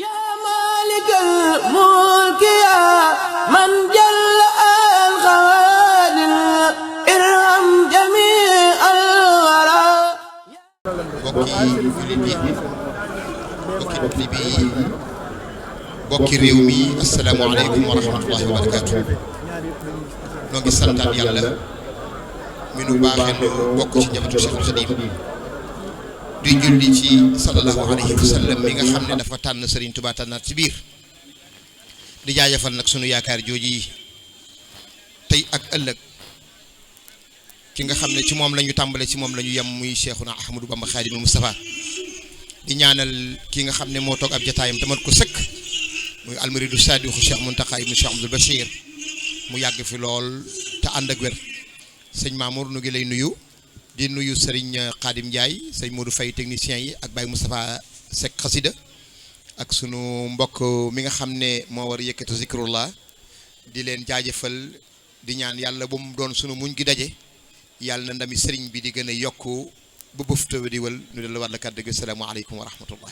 yaa maalikal mulki yaa man jalla al xawaadir irham jamii al waraa. bokki jullit yi bokki taalibe yi bokki réew mi asalaamaaleykum wa rahmatullahi wa barakaatu. noo ngi santaat yàlla mi nu baaxee nu bokk ci njabootu Cheikhul Khadim di julli ci sallallahu alayhi wa sallam mi nga xam ne dafa tànn Serigne Touba tànnaat ci biir di jaajëfal nag sunu yaakaar jooji tey ak ëllëg ki nga xam ne ci moom la ñu tàmbale ci moom la ñu yem muy Cheikhuna Ahmadou Bamba Khadimul Moustapha di ñaanal ki nga xam ne moo toog ab jataayam tamat ko sëkk muy almuridu saadiqu Cheikh Mountakha ibnu Cheikh Abdoul Bachir mu yàgg fi lool te ànd ak wér. sëñ Mamour nu ngi lay nuyu di nuyu Serigne Khadim Ndiaye sëñ Modou Faye technicien yi ak Baye Moustapha Seck xasida ak sunu mbokk mi nga xam ne moo war a yëkkatu zikrullah di leen jaajëfal di ñaan yàlla bu mu doon sunu muñ gi daje yàlla na ndami Serigne bi di gën a yokku ba bëfta di wal nu del war la kàddu gi salaamaaleykum wa rahmatullah.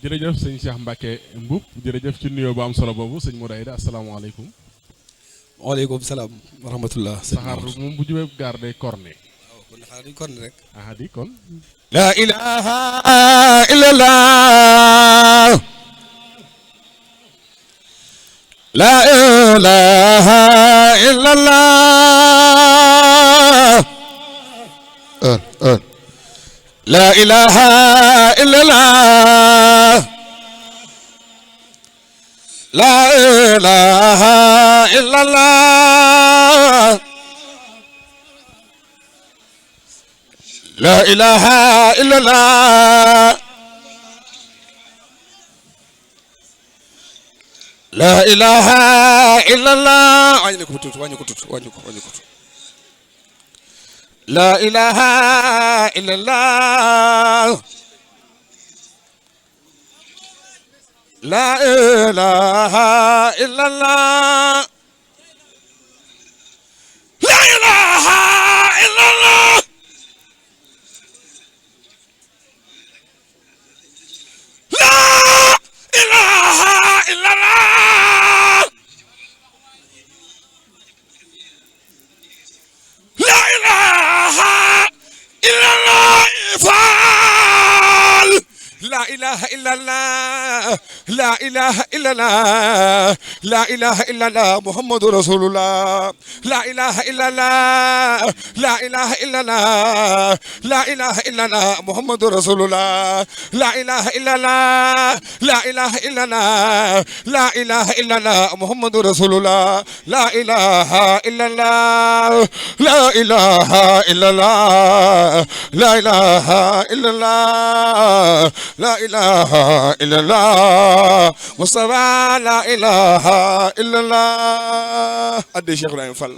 jërëjëf sëñ Cheikh Mbacke Mboup jërëjëf ci nuyoo bu am solo boobu sëñ Modou Aïda asalaamaaleykum. waaleykum salaam wa rahmatullah. saxaar moom bu jubee gaar day corné. waaw kon xanaa duñ corné rek. ah di kon. la ilaha illallah. la ilaha illallah. la ilaha illallah. la ilaha illallah. la ilaha illallah. la ilaha illallah. wàññi ko tuuti wàññi ko tuuti wàññi ko tuuti. la ilaha illallah. la ilaha illallah. la ilaha illallah. la ilaha illallah. la ilaha illallah. faal. la ilaha illallah. la ilaha illallah. la ilaha illallah muhammadu rasulullah. la ilaha illallah. la ilaha illallah. la ilaha illallah muhammadu rasulullah. la ilaha illallah. la ilaha illallah. la ilaha illallah muhammadu rasulullah. la ilaha illallah. la ilaha illallah. la ilaha illallah. la ilaha illallah Mustafa. la ilaha illallah. adde Cheikh Ibrahima Fall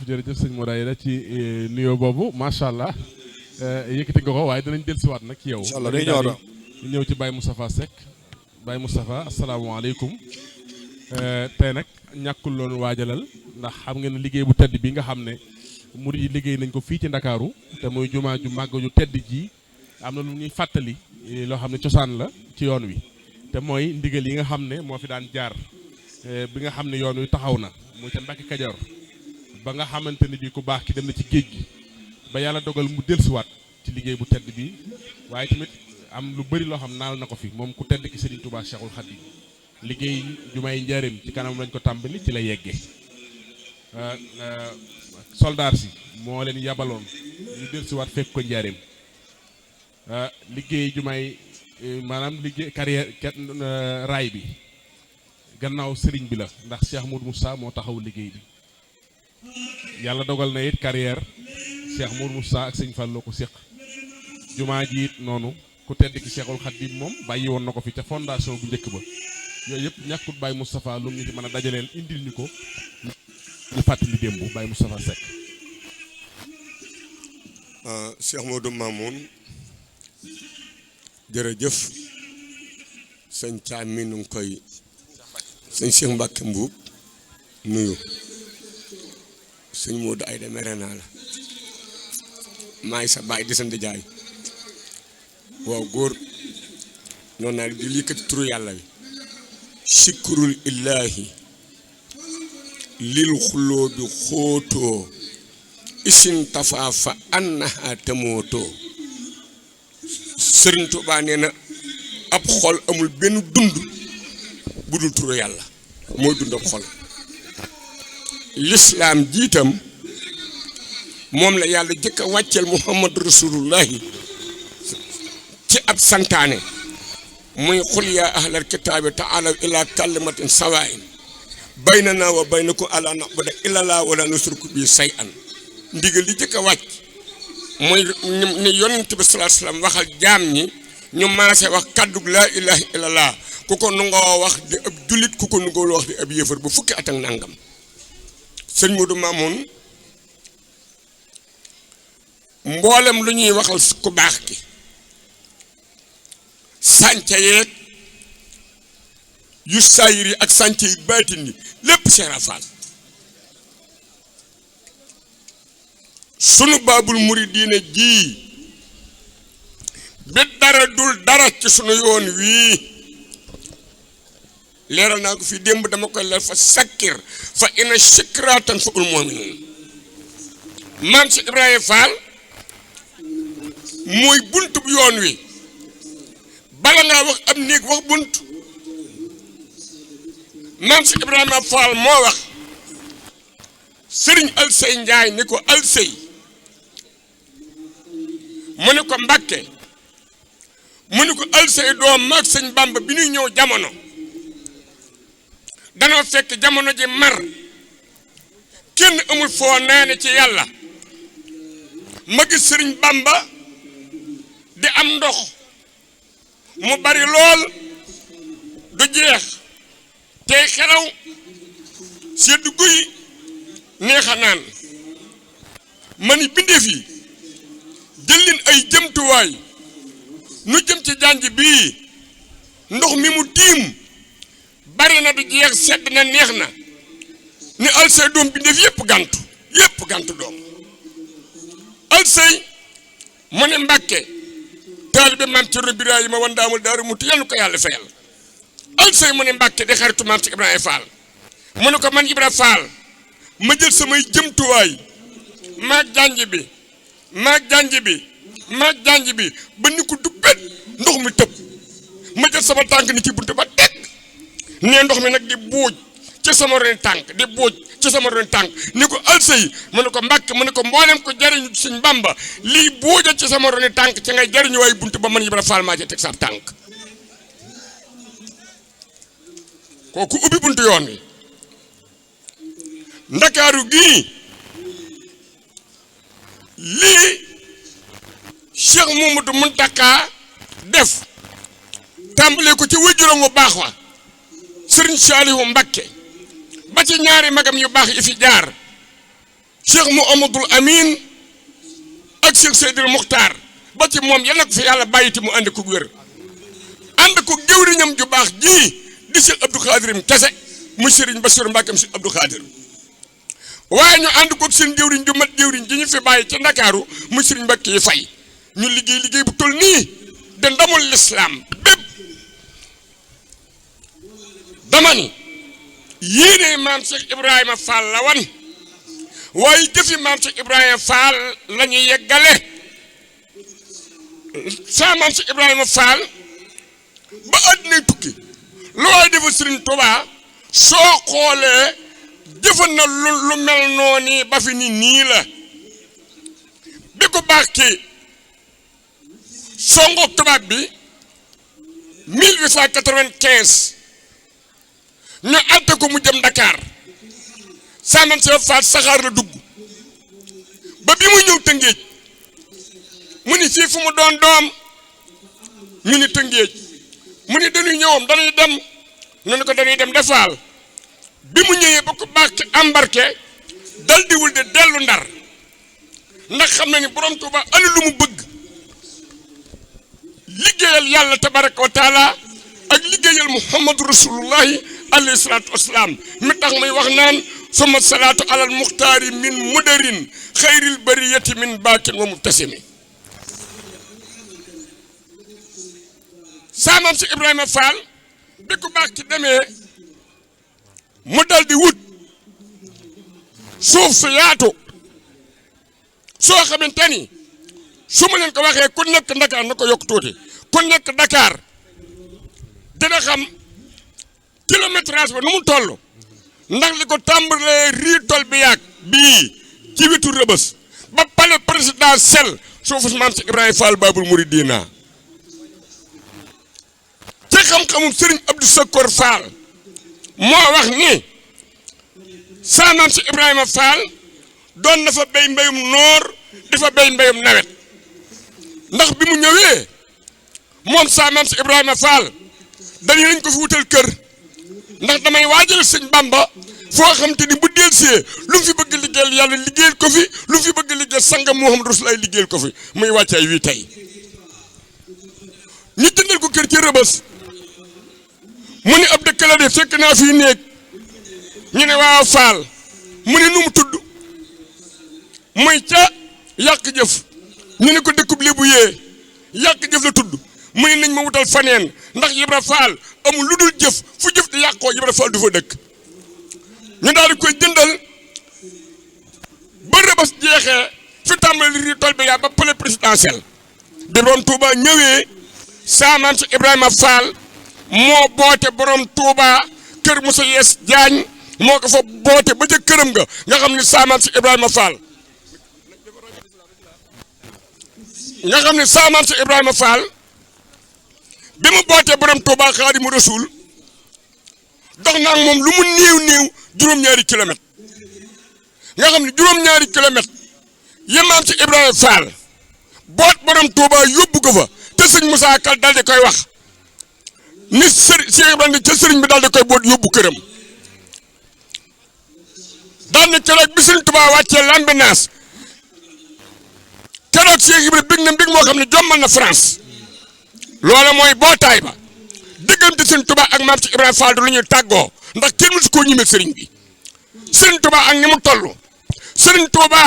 jërëjëf sëñ Modou Aïda ci nuyoo boobu macha allah yëkkati nga ko waaye danañ dellusiwaat nag ci yow. incha allah day ñëwaat ñu ñëw ci Baye Moustapha Seck Baye Moustapha asalaamaaleykum. tey nag ñàkkul loolu waajalal ndax xam ngeen ne liggéey bu tedd bi nga xam ne murid yi liggéey nañ ko fii ci Ndakaaru te muy jumaa ju màgg ju tedd ji am na lu ñuy fàttali loo xam ne cosaan la ci yoon wi te mooy ndigal yi nga xam ne moo fi daan jaar bi nga xam ne yoon wi taxaw na muy ca Mbàkke Kajoor ba nga xamante ne bii ku baax ki dem na ci géej gi ba yàlla dogal mu dellusiwaat ci liggéey bu tedd bi waaye tamit am lu bëri loo xam naal na ko fi moom ku tedd ki Serigne Touba Cheikhul Khadim liggéey jumaay njaareem ci kanam lañ ko tàmbali ci la yeggee soldaar si moo leen yabaloon ñu dellusiwaat fekk ko njaareem liggéey jumaay maanaam liggéey carrière raay bi gannaaw sëriñ bi la ndax Cheikh Modou Moussa moo taxaw liggéey bi yàlla dogal na it carrière Cheikh Modou Moussa ak sëñ Fallou ko séq jumaa ji it noonu ku tedd ki Cheikhul Khadim moom bàyyi woon na ko fi ca fondation bu njëkk ba yooyu yëpp ñàkkut Baye Moustapha lu mu ñu ci mën a dajaleel indil ñu ko ñu fàttali démb Baye Moustapha Seck. Cheikh Modou Mamoun jërëjëf sëñ Thiam mi nu ngi koy sëñ Cheikh Mbacke Mboup nuyu sëñ Modou Aïda mere naa la maay sa baay di sant jaay waaw góor noonu naa di likkati turu yàlla bi sikrul illahi lil xuloo bi xóotoo isin tafaa fa annaha tamootoo Sëriñ Tuubaa nee na ab xol amul benn dund bu dul turu yàlla mooy dund ab xol lislaam jiitam moom la yàlla jëkk a wàcceel muhammad rasulullahi ci ab santaane muy xul yaa ahlal kitaabi taalaw ila kalimatin sawaa'in baynana wa baynakum allaa na'buda illallah wala nusriku bi shay'an ndigal li jëkk a wàcc mooy ni yonent bi sallallahu alayhi wasallam waxal jaam ñi ñu maase wax kàddu laa ilaha illallah ku ko nangoo wax di ab jullit ku ko nangoo wax di ab yëfar bu fukki at ak nangam sëñ Modou Mamoun mboolem lu ñuy waxal ku baax ki sànca yeeg yu saayir yi ak sànca yi baatin yi lépp Cheikh Rafal sunu baabul muridiina ji bi dara dul dara ci sunu yoon wii leeral naa ko fii démb dama koy leer fa sakkir fa ina shikratan fa ul mu'minun maam si Ibrahima Fall mooy bunt bu yoon wi bala ngaa wax ab néeg wax bunt maam si Ibrahima Fall moo wax sëriñ Alsey Njaay ni ko Alsey mu ne ko Mbàkke mu ne ko Alsey doom maag sëñ Bamba bi ñuy ñëw jamono danoo fekk jamono ji mar kenn amul foo naane ci yàlla ma gis sëriñ Bamba di am ndox mu bari lool du jeex tey xelaw sedd guy neexa naan ma ni bindeef yi jël leen ay jëmtuwaay nu jëm ci janj bii ndox mi mu tiim bari na du jeex sedd na neex na ni Alsey doom bindeef yépp gantu doom Alsey mu ne Mbàkke taalibe maam Cerno Birahima wandaamul daaru muti yal na ko yàlla fayal Alsey mu ne Mbàkke di xaritu maam ci Ibrahima Fall mu ne ko man Ibra Fall ma jël samay jëmtuwaay maag janj bi ba ni ko duppet ndox mi tëb ma jël sama tànk ni ci buntu ba teg nee ndox mi nag di buuj ci sama ron tànk ni ko Alsey mu ne ko Mbàkke mu ne ko mboolem ko jariñu Sëñ Bamba lii buuja ci sama ron tànk ci ngay jariñu waaye buntu ba man Ibra Fall maa ci teg sa tànk kooku ubbi buntu yoon wi Ndakaaru gii lii Cheikh Mamadou Mountakha def tàmbalee ko ci wéjuram bu baax wa Serigne Saliou Mbacké ba ci ñaari magam yu baax yi fi jaar Cheikh Mouhamadoul Amine ak Cheikh Seydil Muxtaar ba ci moom yal na ko fi yàlla bàyyiti mu ànd ko wér ànd ko jëwriñam ju baax ji di Cheikh Abdou Khadir kese mu Serigne Bassirou Mbacké si Abdou Khadir waaye ñu ànd ko seen jëwriñ ju mat jëwriñ ji ñu fi bàyyi ci Ndakaaru mu Serigne Mbacké yi fay ñu liggéey bu toll nii de ndamul lislaam bépp dama ni yéene maam Cheikh Ibrahima Fall la wan waaye jëfi maam Cheikh Ibrahima Fall la ñuy yeggale saa maam Cheikh Ibrahima Fall ba àddina tukki lu waay defa Serigne Touba soo xoolee jëfan na lu mel noonu ba fi nii la bi ko baax ki songoog tubaab bi 1895 ñu àtte ko mu jëm Dakar Saman Cheikh Fall saxaar la dugg ba bi mu ñëw Tëngéej mu ni fii fu mu doon doom ñu ni Tëngéej mu ni dañuy ñëwam dañuy dem ñu ni ko dañuy dem defaal bi mu ñëwee ba ko baax ci embarqué dal diwul de dellu Ndar ndax xam na ni borom Tuuba ana lu mu bëgg liggéeyal yàlla tabaraka wa taala ak liggéeyal Muhammadu Rasulullahi alayhi salaatu wasalaam mi tax may wax naan suma salaatu alal muxtaari min mudarin xayril bariyati min baakin wa mubtasimi saamam si Ibrahima Fall bi ku baax ci demee mu dal di wut suuf su yaatu soo xamante ni su ma leen ko waxee ku nekk Dakar na ko yokk tuuti ku nekk Dakar dina xam kilométrage ba nu mu toll ndax li ko tàmbalee rii tol bi yàgg bii ci wetu Rëbës ba palais présidentiel suufu maam si Ibrahima Fall Babul Mouridina ci xam-xamum Serigne Abdou Sakor Fall moo wax ni saa maam si Ibrahima Fall doon na fa béy mbéyum noor di fa béy mbéyum nawet ndax bi mu ñëwee moom saa maam si Ibrahima Fall dañu lañ ko fi wutal kër ndax damay waajal sëñ Bamba foo xam te ni bu delsee lu mu fi bëgg liggéeyal yàlla liggéeyal ko fi lu mu fi bëgg liggéeyal sangam Muhammadu Rasulullah liggéeyal ko fi muy wàccaay wii tey ñu jëndal ko kër ci Rëbës mu ni ab dëkk la de fekk naa fii néeg ñu ne waaw Fall mu ne nu mu tudd muy ca yàq jëf ñu ne ko dëkkub Lebu yee yàq jëf la tudd mu ne nañ ma wutal faneen ndax Ibra Fall amul lu dul jëf fu jëf di yàqoo Ibra Fall du fa dëkk ñu daal di koy jëndal ba Rëbës jeexee fi tàmbali rii tol bi yaa ba palais présidentiel bi borom Touba ñëwee saamaam si Ibrahima Fall moo boote borom Touba kër Moussa Yes Diagne moo ko fa boote ba ca këram nga xam ne saamaam si Ibrahima Fall bi mu bootee borom Touba Xaadimu Rasuul dox naa moom lu mu néew juróom-ñaari kilomètre nga xam ne juróom-ñaari kilomètre yemaam si Ibrahima Fall boot borom Touba yóbbu ko fa te sëñ Moussa Kal dal di koy wax ni Cheikh Ibrahima ca sëriñ bi dal di koy boot yóbbu këram daal ne keroog bi sëñ Touba wàccee Lambinaas keroog Cheikh Ibrahima bég na mbég moo xam ne jommal na France loola mooy bootaay ba diggante sëñ Touba ak maam si Ibrahima Fall du lu ñuy tàggoo ndax kenn musu koo ñimee sëriñ bi sëriñ Touba ak ni mu toll sëriñ Touba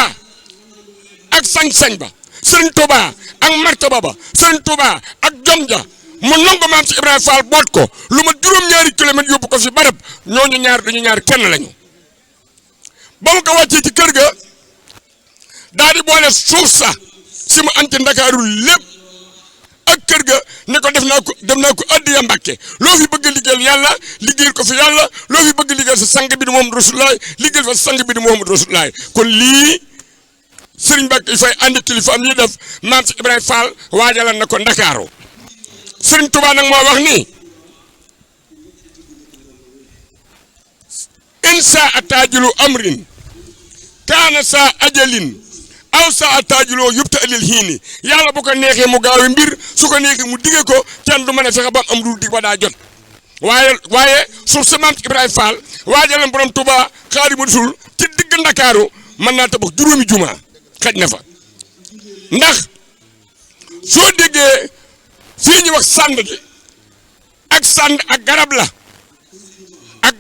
ak sañ-sañ ba sëriñ Touba ak martaba ba sëriñ Touba ak jom ja mu nangu maam si Ibrahima Fall boot ko lu ma juróom-ñaari kilomètres yóbbu ko fi barab ñooñu ñaar dañu ñaar kenn lañu ba mu ko wàccee ci kër ga daal di boole suuf sa si mu am ci Ndakaaru lépp ak kër ga ne ko def naa ko addiya Mbàkke loo fi bëgg liggéeyal yàlla liggéeyal ko fi yàlla loo fi bëgg liggéeyal sa sang bi di Muhammadu Rasulullah liggéeyal fa sa sang bi di Muhammadu Rasulullah kon lii Serigne Mbàkke fay ànd kilifaam yi def maam si Ibrahima Fall waajalan na ko Ndakaaru Serigne Touba nag moo wax ni insa atajilu amrin kaana sa ajalin aw sa atajiloo yubta alil hiini yàlla bu ko neexee mu gaawi mbir su ko neexee mu digge ko kenn du mën a fexe ba am dul dig ba daa jot waaye suuf sa maam Ibrahima Fall waajalam borom Touba Xaadimu Rasuul ci digg Ndakaaru mën naa tabax juróomi juma xaj na fa ndax soo déggee fii ñu wax sànd gi ak sànd ak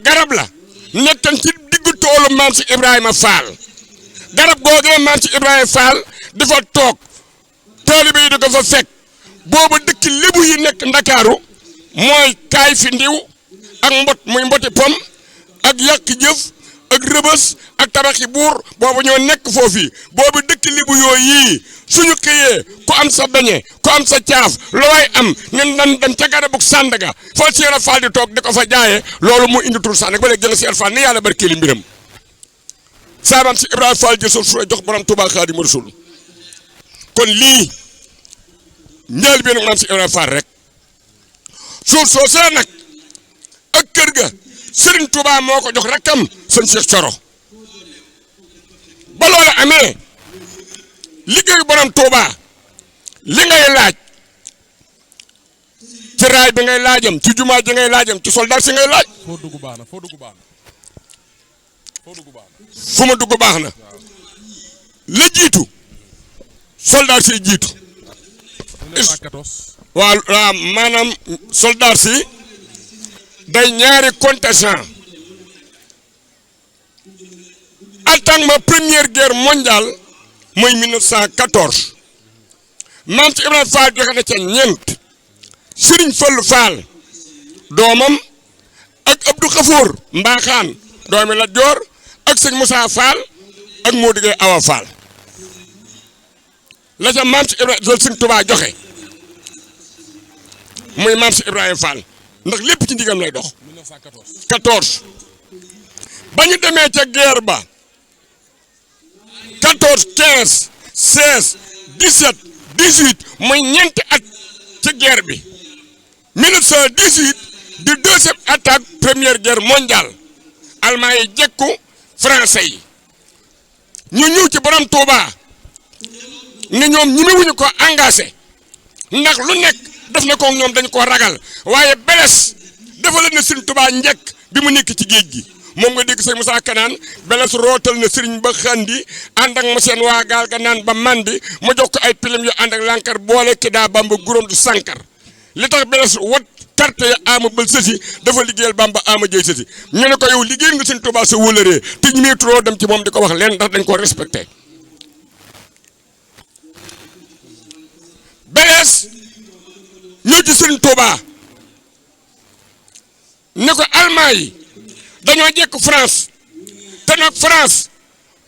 garab la nekkan ci diggu toolu maam si Ibrahima Fall garab googee maam si Ibrahima Fall dafa toog taalibe yi di ko fa fekk booba dëkk lébu yi nekk Ndakaaru mooy kaay fi ndiw ak mbot muy mboti pom ak yàq jëf ak Rëbës ak tabaxi buur boobu ñoo nekk foofu boobu dëkk lébu yooyu suñu xëyee ku am sa beñe ku am sa caaf looy am ñun dañ ca garabug Sandaga fa Seera Fall di toog di ko fa jaayee loolu mu indi tur Sandaga ba léegi jël Seera Fall ni yàlla barkeeli mbiram saabam si Ibrahima Fall jël su jox borom Touba Xaadimu Rasuul kon lii njël bi nag maam si Ibrahima Fall rek suuf soo see nag ak kër ga Serigne Touba moo ko jox rakkam sëñ Cheikh Coro ba loola amee liggéeyu borom Touba li ngay laaj ci raay bi ngay laajam ci jumaa ji ngay laajam ci soldat si ngay laaj. foo dugg baax na foo dugg baax na fu ma dugg baax na la jiitu soldat si jiitu. 1914. waaw maanaam soldat si day ñaari contingent attaquement première guerre mondiale mooy 1914 maam ci Ibrahima Fall joxe na ca ñeent Serigne Fallou Fall doomam ak Abdou Khafour Mbaxaan doomi Lat Joor ak sëñ Moussa Fall ak Modou Gueye Awa Fall la ca maam si Ibrahima sëñ Touba joxe muy maam si Ibrahima Fall ndax lépp ci ndigam lay dox 14 ba ñu demee ca guerre ba 14 15 16 17 18 muy ñeenti at ci guerre bi 1918 di deuxième attaque première guerre mondiale allemand yi jekku français yi ñu ñëw ci borom Touba ni ñoom ñemewuñu ko engagé ndax lu nekk def na ko ñoom dañ ko ragal waaye beles dafa la ne Sëriñ Touba njëkk bi mu nekk ci géej gi moom nga dégg sëñ Moussa Kanaan beles rootal na sëriñ ba xandi ànd ak ma seen waa gaal ga naan ba mandi mu jox ko ay pilim yu ànd ak lankar boole ki daa Bamba guróom du sankar li tax beles wat carte ya ama bël sësi dafa liggéeyal Bamba ama jëy sësi ñu ne ko yow liggéey nga Sëriñ Touba sa wóolëree te ñu muy trop dem ci moom di ko wax leen ndax dañ ko respecté beles ñëw ci Sëriñ Touba ne ko allemand yi dañoo jekk France te nag France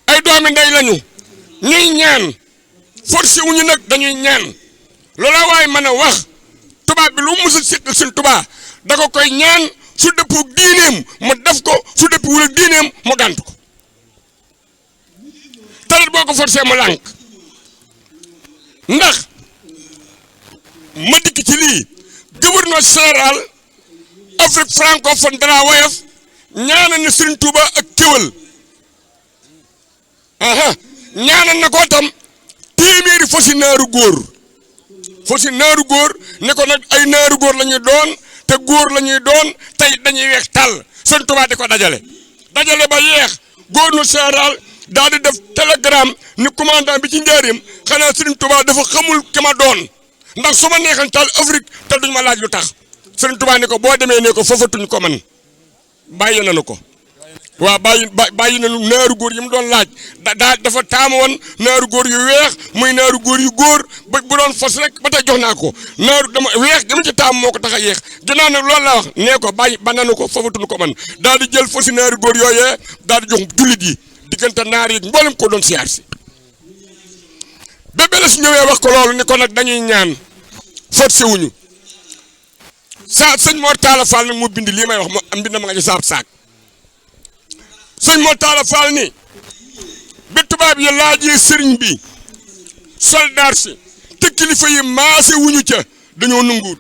ay doomi ndey lañu ñuy ñaan forcé wuñu nag dañuy ñaan loola waaye mën a wax tubaab bi lu mu musul siqal Sëriñ Touba da ko koy ñaan su dëppoo diineem mu def ko su dëppoo wala diineem mu gànt ko talit boo ko forcé mu lànk ndax ma dikk ci lii gouverneur général Afrique francophone dara woyof ñaanal na Sëriñ Touba ak kéwal ñaanal na ko tam téeméeri fosi naaru góor ne ko nag ay naaru góor la ñuy doon te góor la ñuy doon tey dañuy weex tàll Sëriñ Touba di ko dajale ba yeex gouverneur général daal di def télégramme ni commandant bi ci njaarim xanaa Sëriñ Touba dafa xamul ki ma doon ndax su ma neexal taal Afrique te duñ ma laaj lu tax Sëriñ Touba ne ko boo demee ne ko foofatuñ ko man bàyyi nañu ko waaw bàyyi nañu naaru góor yi mu doon laaj dafa taamu woon naaru góor yu weex muy naaru góor yu góor ba bu doon fos rek ba tey jox naa ko naaru dama weex dama ci taamu moo ko tax a yéex ginnaaw nag loolu la wax nee ko bàyyi ba nañu ko foofatuñ ko man daal di jël fosi naaru góor yooyee daal di jox jullit yi diggante naar yi mboolem ko doon siyaar si ba beles ñëwee wax ko loolu ni ko nag dañuy ñaan forcé wuñu sëñ Mor Talla Fall nag moo bind lii may wax am bind ma nga ci saab saak sëñ Mor Talla Fall ni bi tubaab yi laajee sëriñ bi soldaar si te kilifa yi maase wuñu ca dañoo nanguut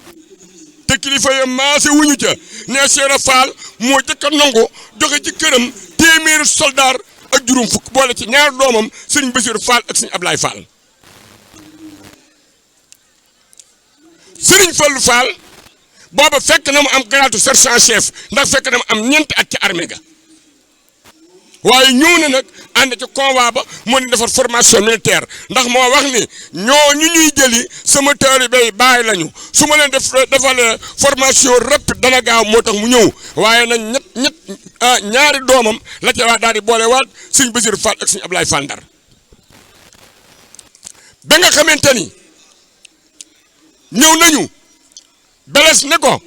te kilifa yi maase wuñu ca nee Seera Fall moo jëkk a nangu joxe ci këram téeméeri soldaar ak juróom fukk boole ci ñaar doomam sëriñ Bassirou Fall ak sëriñ Ablaye Fall sëriñ Fallou Fall booba fekk na mu am garaatu sergent chef ndax fekk na mu am ñeenti at ci armée ga waaye ñëw na nag ànd ci convoi ba moo di defar formation militaire ndax moo wax ni ñoo ñu ñuy jëli sama taalibe yi bàyyi lañu su ma leen defalee formation rapide dana gaaw moo tax mu ñëw waaye nag ñaari doomam la ca waa daal di boole waat sëñ Bassirou Fall ak sëñ Ablaye Fall Ndar ba nga xamante ni ñëw nañu beles ne ko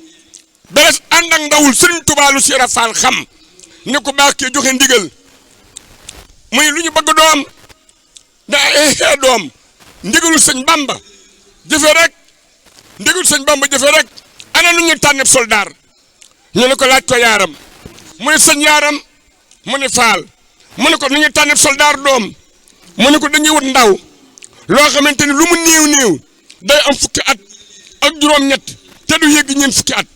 beles ànd ak ndawul Sëriñ Touba lu Seera Fall xam ne ko baax kee joxe ndigal muy lu ñu bëgg doom doom ndigalul sëñ Bamba jëfe rek ndigalul sëñ Bamba jëfe rek ana nu ñu tànneb soldaar ñu ne ko laaj ko yaaram mu ne sëñ yaaram mu ne Fall mu ne ko nu ñu tànneb soldaar doom mu ne ko dañuy wut ndaw loo xamante ni lu mu néew day am fukki at ak juróom-ñett te du yëgg ñeent fukki at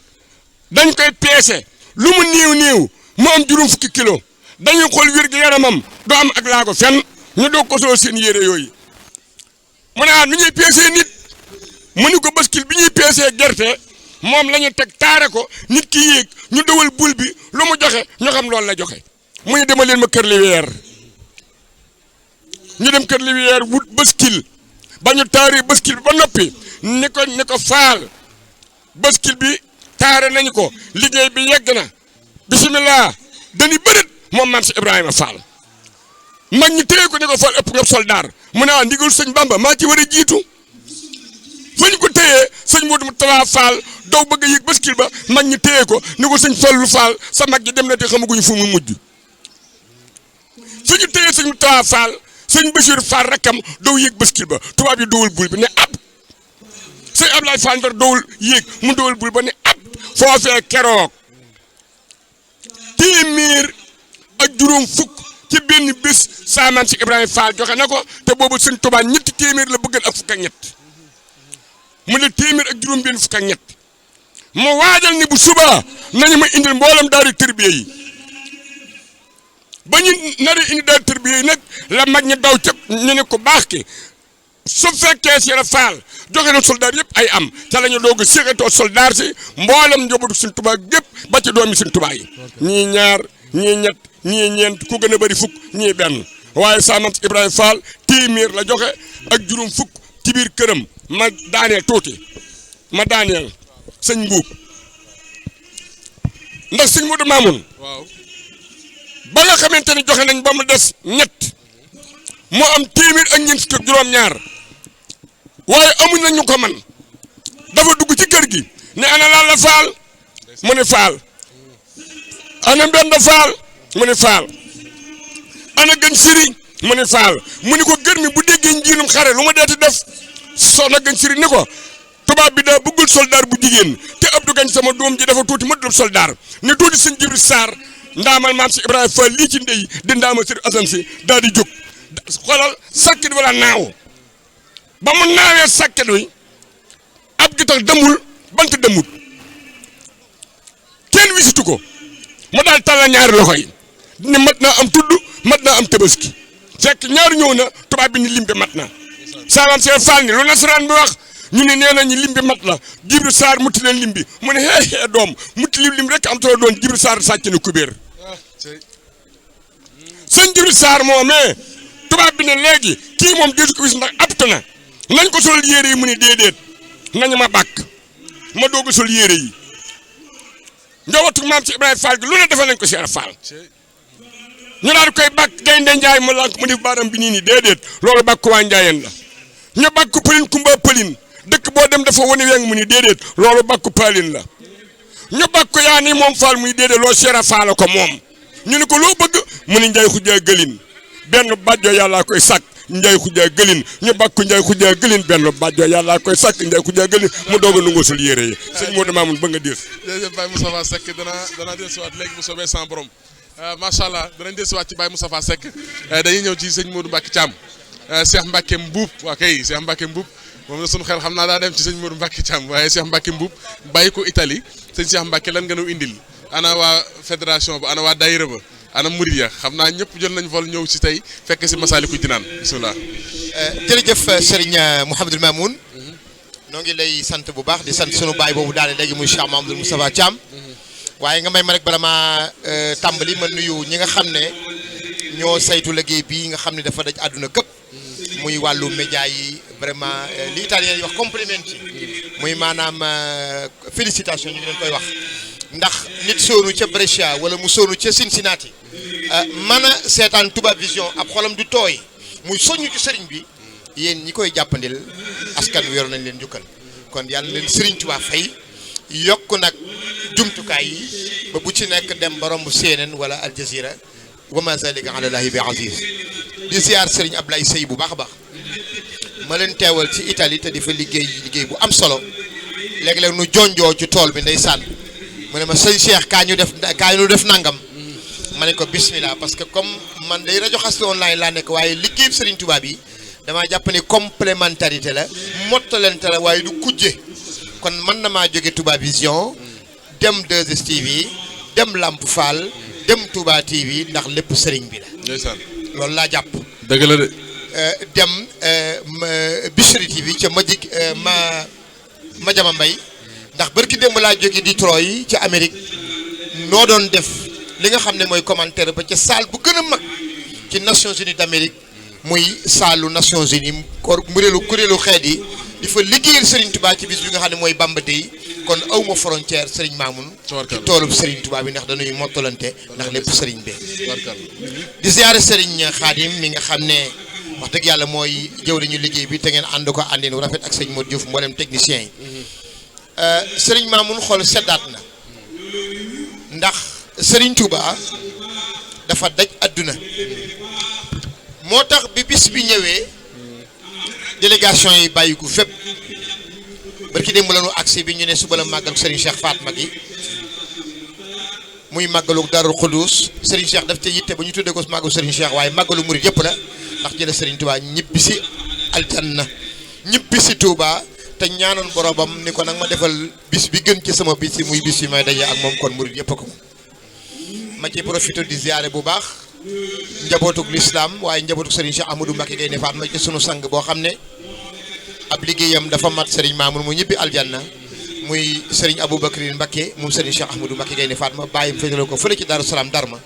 dañ koy peese lu mu néew mu am juróom fukki kilo dañuy xool wér gi yaramam du am ak laago fenn ñu doog ko soo seen yére yooyu mu ne nu ñuy peesee nit mu ni ko baskil bi ñuy peesee gerte moom la ñu teg taare ko nit ki yéeg ñu dawal bul bi lu mu joxe ñu xam loolu la joxe mu ñu dema leen ma kër li weer ñu dem kër li weer wut baskil ba ñu taaree baskil bi ba noppi ni ko Faal baskil bi taare nañu ko liggéey bi yegg na bisimilah dañuy bërit moom maam si Ibrahima Fall mag ñi téye ko ni ko Fall ëpp nga soldaar mu ne ndigal sëñ Bamba maa ci war a jiitu fa ñu ko téyee sëñ Modou Moustapha Fall daw bëgg a yëg baskil ba mag ñi téye ko ni ko sëñ Fallu Fall sa mag ji dem na te xamaguñu fu mu mujj fi ñu téyee sëñ Moustapha Fall sëñ Bachir Fall rakkam daw yëg baskil ba tubaab yi dowul bul bi ne ab sëñ Ablaye Fall Ndar dowul yéeg mu dowul bul ba ne ab foofee keroog téeméer ak juróom fukk ci benn bés saamaan si Ibrahima Fall joxe na ko te boobu sëñ Tuubaa ñetti téeméer la bëggal ak fukk ak ñett mu ne téeméer ak juróom benn fukk ak ñett mu waajal ni bu subaa nañu ma indil mboolem daari tërbiye yi ba ñu nar a indi daari tërbiye yi nag la mag ñi daw ca ñu ne ko baax ki su fekkee si Fall joxe na soldaar yëpp ay am ca la ñu doog a séqatoo soldaar si mboolem njabootu sëñ Tuubaa gépp ba ci doomi sëñ Tuubaa yi ñii ñaar ñii ñett ñii ñeent ku gën a bëri fukk ñii benn waaye saaman si Ibrahima Fall téeméer la joxe ak juróom fukk ci biir këram ma daaneel tuuti ma daaneel sëñ Mbuub ndax sëñ Modou Mamoun waaw ba nga xamante ni joxe nañ ba mu des ñett moo am téeméer ak ñeent fukk ak juróom-ñaar waaye amuñ nañ ñu ko man dafa dugg ci kër gi ne ana Lalla Fall mu ne Fall ana Mbenda Fall mu ne Fall ana Gën Siri mu ne Fall mu ne ko gër mi bu déggee njiinum xare lu ma deeti def soxna Gën Siri ni ko tubaab bi daa bëggul soldaar bu jigéen te Abdou Gagne sama doom ji dafa tuuti ma dul soldaar ne tuuti sëñ Jibril Sarr ndaamal maam si Ibrahima Fall lii ci ndey di ndaama sëriñ Asan si daal di jóg xoolal sakket wala naaw ba mu naawee sakket wi ab gi tax demul bant demut kenn wisitu ko mu daal tàllal ñaari loxo yi ni mat naa am tudd mat naa am tabaski fekk ñaari ñëw na tubaab bi ni lim bi mat na salam see Fall ni lu nasaraan bi wax ñu ne nee nañu lim bi mat la Jibril Sarr mutti leen lim bi mu ne xeexee doom mutti lim rek am tolo doon Jibril Sarr sàcc na kubéer sëñ Jibril Sarr moomee tubaab bi ne léegi kii moom déetu ko wis ndax apte na nañ ko sol yére yi mu ne déedéet nañu ma bàkk ma doog a sol yére yi njabootu maam ci Ibrahima Fall gi lu ne defal nañ ko Cheikh Fall ñu daal di koy bàkk gaynde Njaay mu lànk mu def baaram bi nii nii déedéet loolu bàkk waa Njaayeen la ñu bàkk pëlin kumba pëlin dëkk boo dem dafa wane weng mu ni déedéet loolu bàkk paalin la ñu bàkk yaa ni moom Fall muy déedéet loolu Cheikh Fall ko moom ñu ne ko loo bëgg mu ni Njaay Xujaa Gëlin benn bàjjo yàllaa koy sàkk Njaay Xujaa Gëlin ñu bàkk Njaay Xujaa Gëlin benn bàjjo yàllaa koy sàkk Njaay Xujaa Gëlin mu doog a nangoo sul yére yi sëñ Modou Mamoun ba nga dir jërëjëf Baye Moustapha Seck danaa dellusiwaat léegi bu soobee sans borom macha allah danañ dellusiwaat ci Baye Moustapha Seck dañuy ñëw ci sëñ Modou Mbacke Thiam Cheikh Mbacke Mbuub waa kay Cheikh Mbacke Mbuub moom la sunu xel xam naa daa dem ci sëñ Modou Mbacke Thiam waaye Cheikh Mbacke Mbuub bàyyi ko Italie sëñ Cheikh Mbacke lan nga nu indil ana waa fédération ba ana waa daayira ba ana murid ya xam naa ñëpp jël nañ vol ñëw si tey fekk si Masaalikul Jinaan bisimilah. jërëjëf Serigne Mouhamadou Mamoun noo ngi lay sant bu baax di sant sunu baay boobu daal léegi muy Cheikh Mouhamadou Moustapha Thiam waaye nga may ma rek bala maa tàmbali ma nuyu ñi nga xam ne ñoo saytu liggéey bii nga xam ne dafa daj àdduna këpp muy wàllu média yi vraiment li italien yi wax complimenti muy maanaam félicitation ñu ngi leen koy wax ndax nit soonu ca Brescia wala mu soonu ca Cincinnati mën a seetaan Touba Vision ab xolam du tooy muy soññu ci sëriñ bi yéen ñi koy jàppandil askan wi yor nañ leen jukkal kon yàlla leen sëriñ Touba fay yokk nag jumtukaay yi ba bu ci nekk dem ba romb CNN wala Al Jazeera wa ma zalika ala llahi bi aziz di ziar sëriñ Ablaye Sey bu baax a baax ma leen teewal ci Italie te di fa liggéey bu am solo léeg-léeg nu jonjoo ci tool bi ndeysaan mu ne ma sëñ Cheikh kaa ñu def nangam ma ne ko bismillah parce que comme man day rajo Xassida online laa nekk waaye liggéey Serigne Touba bi damaa jàpp ni complémentarité la mottalante la waaye du kujje kon mën na maa jóge Touba Vision dem 2STV dem Lamp Fall dem Touba TV ndax lépp Serigne bi la. ndeysaan loolu laa jàpp. dëgg la de. dem Bichri TV ca ma jama mbay ndax barki démb laa jóge Detroit ci Amérique noo doon def li nga xam ne mooy commentaire ba ca salle bu gën a mag ci Nations Unies d'Amérique muy saalu Nations Unies kuréelu xeet yi di fa liggéeyal Serigne Touba ci bis bi nga xam ne mooy Bamba Day kon awma frontière Serigne Mamoun ci toolub Serigne Touba bi ndax dañuy mottalante ndax lépp Serigne bee di ziare Serigne Khadim mi nga xam ne wax dëgg yàlla mooy jëwriñu liggéey bi te ngeen ànd ko àndinu rafet ak sëñ Modou Diouf mboolem technicien yi sëriñ Mamoun xool seddaat na ndax sëriñ Touba dafa daj àdduna moo tax bi bis bi ñëwee délégation yi bàyyi ko fépp barki démb la ñu agsi bi ñu ne suba la màggal sëriñ Cheikh Fatma gi muy màggalu Darou Khoudoss Serigne Cheikh daf te yitte ba ñu tuddee ko màggalu Serigne Cheikh waaye màggalu murid yëpp la ndax jële Serigne Touba ñibbi si aljanna ñibbi si Touba te ñaanoon boromam ni ko nag ma defal bis bi gën ci sama bis yi muy bis yi may daje ak moom kon murid yëpp ko ma ci profité di ziare bu baax njabootug l'islam waaye njabootug Serigne Cheikh Ahmadou Mbacké Gaïndé Fatma ci sunu sang boo xam ne ab liggéeyam dafa mat Serigne Mamoun mu ñibbi aljanna muy Serigne Aboubacry Mbacké moom Serigne Cheikh Ahmadou Mbacké Gaïndé Fatma bàyyim féetale ko fële ci Darou Salaam Darma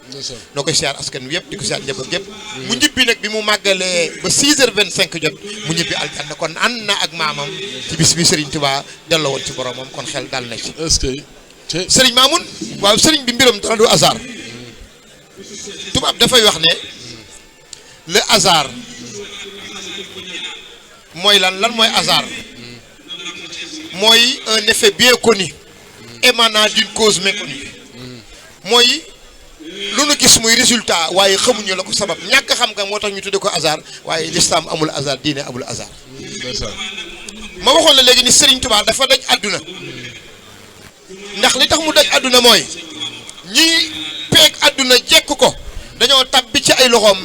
noo koy siyaar askan wi yëpp di ko siyaar njaboot yëpp mu ñibbi nag bi mu màggalee ba 6h25 jot mu ñibbi aljanna kon ànd na ak maamam ci bis bi Serigne Touba delloo woon ci boromam kon xel dal na ci Serigne Mamoun waaw Serigne bi mbiram dara du hasard tubaab dafay wax ne le hasard mooy lan mooy hasard mooy un effet bien connu émanant d'une cause méconnue mooy lu nu gis muy résultat waaye xamuñu la ko sabab ñàkk xam nga moo tax ñu tudde ko hasard waaye l'islam amul hasard diine amul hasard ma waxoon la léegi ni Serigne Touba dafa daj àdduna ndax li tax mu daj àdduna mooy ñi peeg àdduna jekk ko dañoo tabbi ci ay loxoom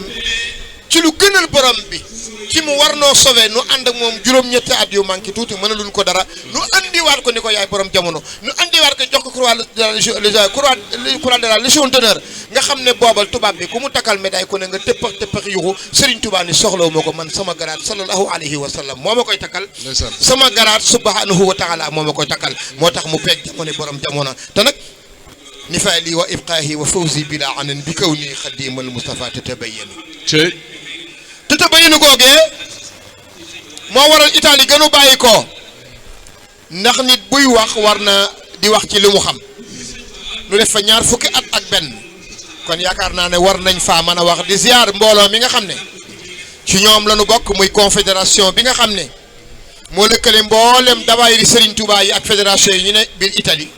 ci lu gënal borom bi ci mu war noo sauver nu ànd ak moom juróom-ñetti at yu manqué tuuti mënaluñ ko dara nu andiwaat ko ni ko yaay borom jamono nu andiwaat ko jox ko croix de la Légion d'honneur nga xam ne boobal tubaab bi ku mu takkal médaille ku ne nga tëppax yuxu Serigne Touba ni soxlawu ma ko man sama garaat sallallahu alayhi wa sallam moo ma koy takkal sama garaat subhanahu wa taala moo ma koy takkal moo tax mu peeg jamono borom jamono te nag nifaali wa ibqaahi wa fawzi bila anan bi kaw nii xadimal Mustafa te tabayinu googee moo waral Italie gënu bàyyi ko ndax nit buy wax war na di wax ci li mu xam nu def fa ñaar fukki at ak benn kon yaakaar naa ne war nañ faa mën a wax di ziar mbooloo mi nga xam ne ci ñoom la ñu bokk muy confédération bi nga xam ne moo lëkkale mboolem dawaayiri Serigne Touba yi ak fédération yi ñu ne biir Italie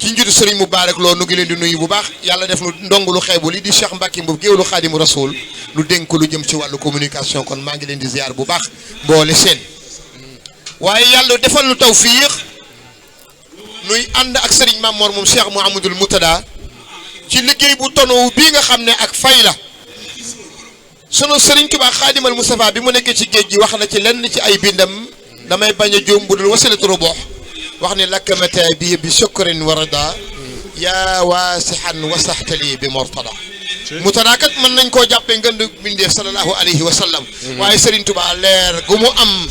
ci njiitu Serigne Moubarak Lo nu ngi leen di nuyu bu baax yàlla def nu ndongu lu xeebu li di Cheikh Mbacké Mbow géewlu Xaadimu Rasuul lu dénk lu jëm ci wàllu communication kon maa ngi leen di ziar bu baax mboole seen waaye yàlla defal nu tawfiix nuy ànd ak Serigne Mamor moom Cheikh Mouhamadoul Moutada ci liggéey bu tonowu bii nga xam ne ak fay la sunu Serigne Touba Xaadimal Moustapha bi mu nekkee ci géej gi wax na ci lenn ci ay bindam damay bañ a jóom bu dul wasilatu rubuux wax ni lakkamata bi shukrin warada yaa waasixan wasaxtali bi mortada Moutada kat mën nañ koo jàppee ngënd bindeef sallallahu alayhi wa sallam waaye Serigne Touba leer gu mu am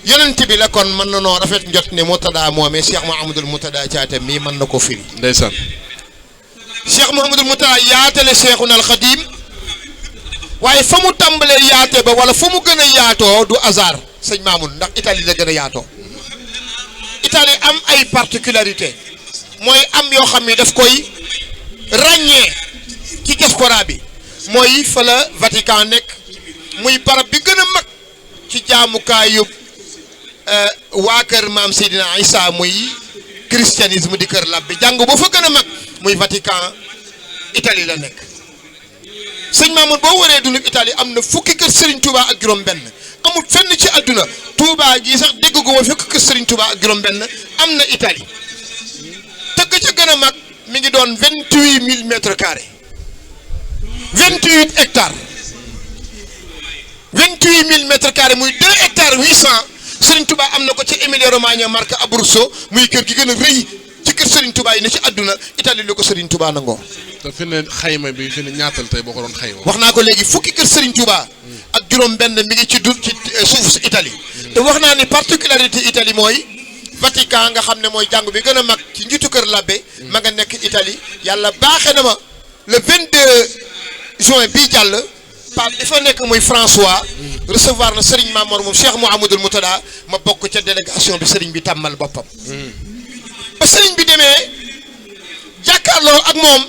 yonent bi la kon mën na noo rafet njot ne Moutada moomee Cheikh Mouhamadoul Moutada Thiaté mii mën na ko firi ndeysaan Cheikh Mouhamadoul Moutada yaatale Cheikhuna al Khadim waaye fa mu tàmbalee yaate ba wala fa mu gën a yaatoo du hasard sëñ Mamoun ndax Italie la gën a yaatoo Italie am ay particularité mooy am yoo xam ne daf koy ràññee ci diaspora bi mooy fa la Vatican nekk muy barab bi gën a mag ci jaamukaayu waa kër maam Seydina Isa muy christianisme di kër labbi jàngu ba fa gën a mag muy Vatican Italie la nekk sëñ Mamoun boo waree dund Italie am na fukki kër Serigne Touba ak juróom-benn amul fenn ci àdduna Touba gi sax dégg gu ma fekk kër Serigne Touba ak juróom-benn am na Italie tëgg ca gën a mag mi ngi doon 28000 mètres carrés 28 hectares 28000 mètres carrés muy 2 hectares 800 Serigne Touba am na ko ci Emilia Romagna Marche Abruzzo muy kër gi gën a rëy ci kër Serigne Touba yi ne ci àdduna Italie la ko Serigne Touba nangoo. te fi ne xayma bi fi ne ñaatal tey boo ko doon xayma. wax naa ko léegi fukki kër Serigne Touba ak juróom-benn mi ngi ci suuf si Italie te wax naa ni particularité Italie mooy Vatican nga xam ne mooy jàngu bi gën a mag ci njiitu kër labbe ma nga nekk Italie yàlla baaxee na ma le 22 juin bii jàll Pape dafa nekk muy François recevoir na Serigne Mamor moom Cheikh Mouhamadoul Moutada ma bokk ca délégation bi Serigne bi tàmmal boppam. ba Serigne bi demee jàkkaarloo ak moom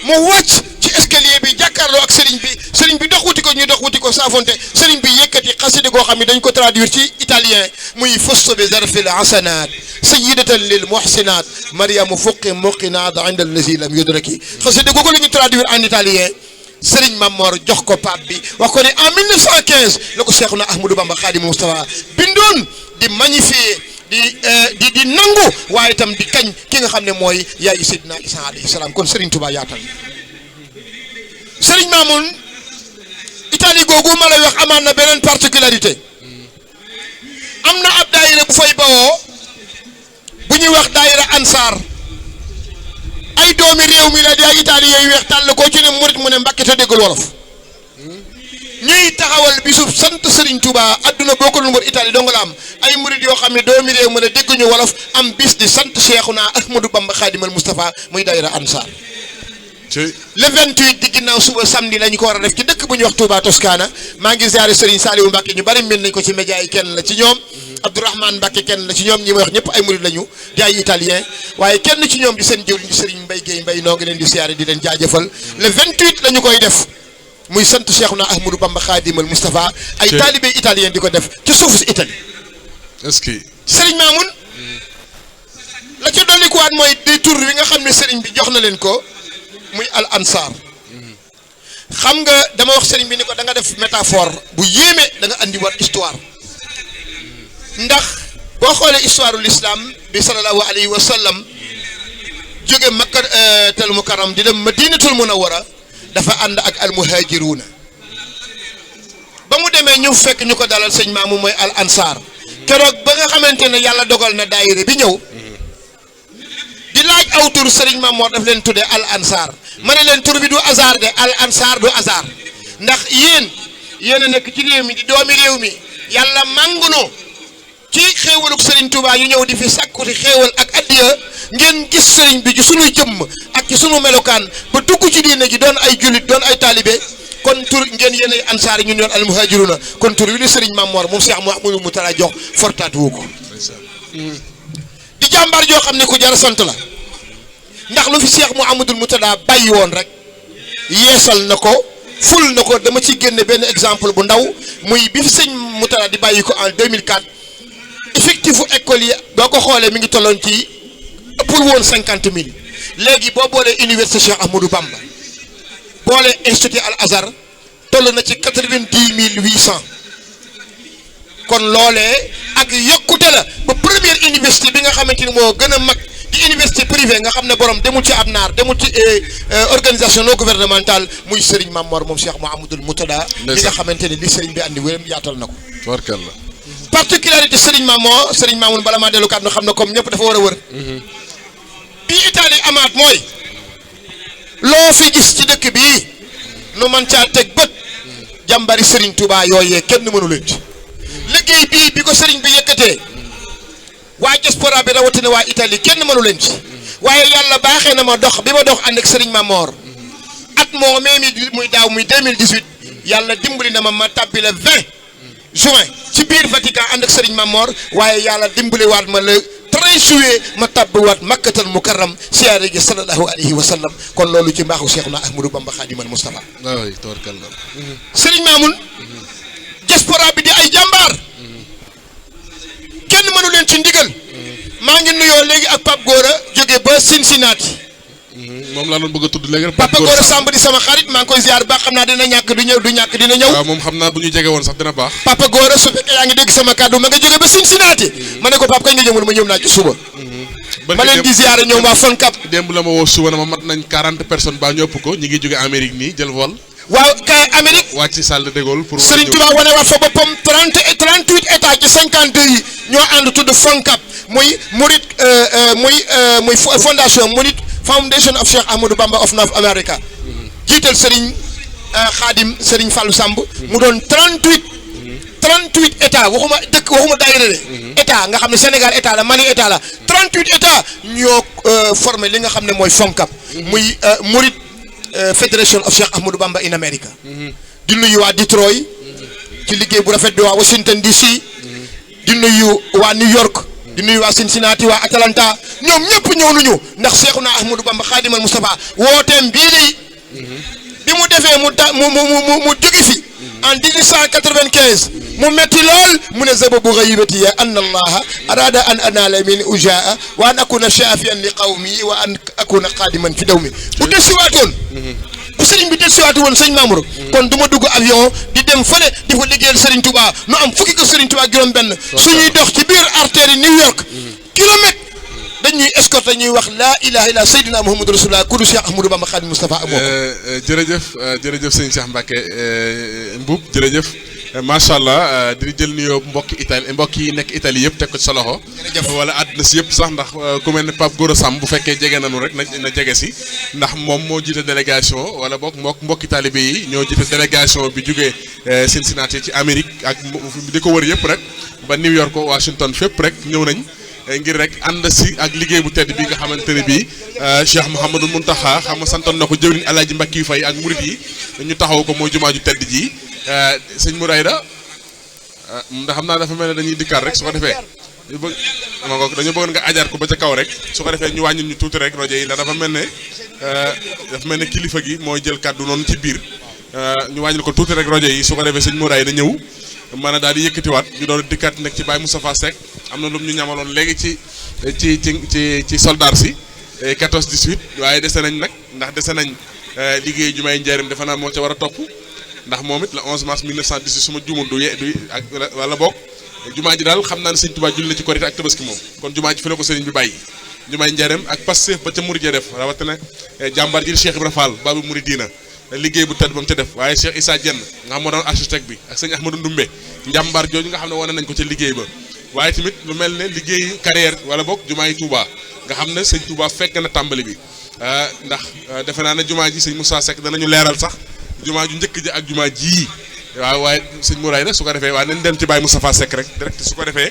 mu wàcc ci escalier bi jàkkaarloo ak sëriñ bi dox wuti ko ñu dox wuti ko saafonte sëriñ bi yëkkati xasida goo xam ne dañ ko traduire ci italien muy fustu bi zarfil hasanat sayyidatan lil muhsinat mariamu fuqi muqinat inda allazi lam yudraki xasida googu la ñu traduire en italien Sëriñ Mamor jox ko pape bi wax ko ne en 1915 la ko Cheikhouna Ahmadou Bamba Khadimou Moustapha bindoon di magnifier di nangu waaye itam di kañ ki nga xam ne mooy yaayu Seydina Isa alayhi salaam kon Serigne Touba yaatal Serigne Mamoun Italie googu ma lay wax amaan na beneen particularité am na ab daayira bu fay bawoo bu ñuy wax daayira Ansar ay doomi réew mi la di ay Italie yooyu weex tàll koo ci ne murit mu ne Mbàkke te déggul wolof ñuy taxawal bisub sant Serigne Touba adduna boo ko lu mbër Italie dong la am ay murit yoo xam ne doomi réew mu ne dégguñu wolof am bis di sant Cheikhouna Ahmadou Bamba Khadimal Moustapha muy daayira Ansar le 28 di ginnaaw suba samedi lañu ko war a def ci dëkk bu ñuy wax Touba Toscana maa ngi ziare Serigne Saliou Mbacke ñu bari mel nañ ko ci média yi kenn la ci ñoom Abdourahmane Mbacke kenn la ci ñoom ñi may wax ñëpp ay murid lañu di ay italien waaye kenn ci ñoom di seen jëwriñ di Serigne Mbaye Guèye Mbaye noo ngi leen di ziare di leen jaajëfal le 28 la ñu koy def muy sant Cheikhouna Ahmadou Bamba Khadimal Moustapha ay talibé italien di ko def ci suufu si Italie est-ce que Serigne Mamoun la ca dollikuwaat mooy di tur wi nga xam ne Serigne bi jox na leen ko muy al ansar xam nga dama wax Serigne bi ni ko da nga def métaphore bu yéeme da nga andi war histoire ndax boo xoolee histoire l'islam bi sallallahu alayhi wa sallam jóge Makkatal Mukarram di dem Madinatul Munawwara dafa ànd ak al muhajiruna ba mu demee ñu fekk ñu ko dalal sëñ maamu mooy al ansar keroog ba nga xamante ne yàlla dogal na daayira bi ñëw di laaj aw tur Serigne Mamor daf leen tuddee al ansar ma ne leen tur bi du hasard de al ansar du hasard ndax yéen a nekk ci réew mi di doomi réew mi yàlla màngunu ci xéewaluk Serigne Touba ñu ñëw di fi sàkkuti xéewal ak addiya ngeen gis Serigne bi ci sunu jëmm ak ci sunu melokaan ba dugg ci diine gi doon ay jullit doon ay taalibe kon tur ngeen yéen ay ansaar yi ñun yoon al muhajiruna kon tur wi li Serigne Mamor moom Cheikh Mouhamadou Moutala jox fortaat woo ko di jàmbaar joo xam ne ku jar sant la ndax lu fi Cheikh Mouhamadou Moutala bàyyi woon rek yeesal na ko ful na ko dama ci génne benn exemple bu ndaw muy bi fi sëñ Moutala di bàyyi ko en 2004 effectif u école yi boo ko xoolee mi ngi tolloon ci ëppul woon 50 000 léegi boo boolee université Cheikh Ahmadou Bamba boolee institut Al Azhar toll na ci 90 800 kon loolee ak yokkute la ba première université bi nga xamante ni moo gën a mag di université privée nga xam ne borom demul ci ab naar demul ci organisation non gouvernementale muy Serigne Mamor moom Cheikh Mouhamadoul Moutada li nga xamante ni li Serigne bi andi wéram yaatal na ko. tubarkalla. particularité Serigne Mamour bala maa dellu kàddu xam na comme ñëpp dafa war a wër. bi Italie amaat mooy loo fi gis ci dëkk bii nu man caa teg bët jàmbari Serigne Touba yooyee kenn mënu leen ci liggéey bii bi ko Serigne bi yëkkatee waa diaspora bi rawatina waa Italie kenn mënu leen ci waaye yàlla baaxee na ma dox bi ma dox ànd ak Serigne Mamor at moo même muy daaw muy 2018 yàlla dimbali na ma tabbi le 20 juin ci biir Vatican ànd ak Serigne Mamor waaye yàlla dimbaliwaat ma le 13 juillet ma tabbiwaat Makkatal Mukarram siyaare gi sallallahu alayhi wa sallam kon loolu ci mbaaxu Cheikhouna Ahmadou Bamba Khadimal Moustapha. waaw tabarkalla. Serigne Mamoun diaspora bi di ay jàmbaar kenn mënu leen ci ndigal maa ngi nuyoo léegi ak Pape Gora jóge ba Cincinnati. moom laa doon bëgg a tudd léegi rek. Papa Gora Samb di sama xarit maa ngi koy ziar ba xam naa dina ñàkk du ñàkk dina ñëw. waaw moom xam naa bu ñu jege woon sax dina baax. Papa Gora su fekkee yaa ngi dégg sama kàddu ma nga jóge ba Cincinnati. ma ne ko Pape kañ nga ñëw ma ñëw naa ci suba. ma leen di ziar ñoom waa FONCAB. démb la ma woo suba na ma mat nañ 40 personnes ba ñu ëpp ko ñi ngi jóge Amérique nii jël vol. waaw kay Amérique. wàcc ci salle de Gaulle pour. Serigne Touba wane waat fa boppam 38 états ci 52 yi ñoo ànd tudd FONCAB muy fondation Murid Foundation of Cheikh Ahmadou Bamba of North America. jiital Serigne Khadim Serigne Fallou Samb. mu doon 38 états waxuma daayira de. état nga xam ne Sénégal état la Mali état la 38 états ñoo formé li nga xam ne mooy FONCAB. muy Murid Federation of Cheikh Ahmadou Bamba in America. di nuyu waa Detroit. ci liggéey bu rafet bi waa Washington DC. di nuyu waa New York. di nuyu waa Cincinnati waa Atlanta ñoom ñëpp ñëw nañu ndax Cheikhouna Ahmadou Bamba Khadimal Moustapha wooteem bii de bi mu mu defee mu jóge fi en 1895 mu metti lool mu ne sababu ghaybati ya anna allaha arada an anala min ujaa wa an akuna shafian li qawmi wa an akuna qadiman fi dawmi bu desiwaatoon bu sëriñ bi desiwaatu woon sëñ Mamour kon du ma dugg avion di dem fële di fa liggéeyal Serigne Touba nu am fukki ko Serigne Touba juróom benn suñuy dox ci biir artère yi New York kilomètre dañuy escorté ñuy wax laa ilaha illa sayyidina Muhammadu rasulullah kudu Cheikh Ahmadou Bamba Khadim Moustapha amoo ko jërëjëf sëñ Cheikh Mbacke Mbuub jërëjëf macha allah di jël nuyoo mbokk yi nekk Italie yëpp teg ko ci sa loxo wala àdduna si yëpp sax ndax ku mel ne Pape Gora Samb bu fekkee jege nañu rek na jege si ndax moom moo jiite délégation wala boog mbokki talibé yi ñoo jiite délégation bi jugee Cincinnati ci Amérique ak di ko wër yëpp rek ba New York Washington fépp rek ñëw nañ ngir rek ànd si ak liggéey bu tedd bi nga xamante ne bii Cheikh Mouhamadou Mountakha xam nga santoon na ko jëwriñ Alaaji Mbakki Fay ak murit yi ñu taxaw ko mooy jumaa ju tedd ji sëñ Mourayda ndax xam naa dafa mel ne dañuy dikkaat rek su ko defee dañu bëggoon nga ajaar ko ba ca kaw rek su ko defee ñu wàññil ñu tuuti rek rajo yi ndax dafa mel ne kilifa gi mooy jël kàddu noonu ci biir ñu wàññil ko tuuti rek rajo yi su ko defee sëñ Mourayda ñëw mën a daal di yëkkatiwaat ñu doon dikkaat nekk ci Baye Moustapha Seck am na lu ñu ñamaloon léegi ci soldat si 14 18 waaye dese nañ nag ndax dese nañ liggéey jumaay njaarim defe naa moo ca war a topp ndax moom it le 11 mars 1918 su ma juumul du ak wala boog jumaa ji daal xam naa ne sëñ Tuubaa julli na ci korité ak tabaski moom kon jumaa ji fi la ko sëriñ bi bàyyi jumaay njaarim ak Pastef ba ca murid ya def rawatina jàmbaar ji Cheikh Ibra Fall Babu Mouridina liggéey bu tedd ba mu ca def waaye Cheikh Issa Dieng nga xam moo doon architecte bi ak sëñ Ahmadou Ndoumbe njàmbaar jooju nga xam ne wane nañ ko ca liggéey ba waaye tamit lu mel ne liggéey carrière wala boog jumaa yi Touba nga xam ne sëñ Touba fekk na tàmbali bi ndax defe naa ne jumaa ji sëñ Moussa Seck danañu leeral sax jumaa ju njëkk ji ak jumaa ji waaw waaye sëñ Mourayda su ko defee waaye nañ dem ci Baye Moustapha Seck rek direct su ko defee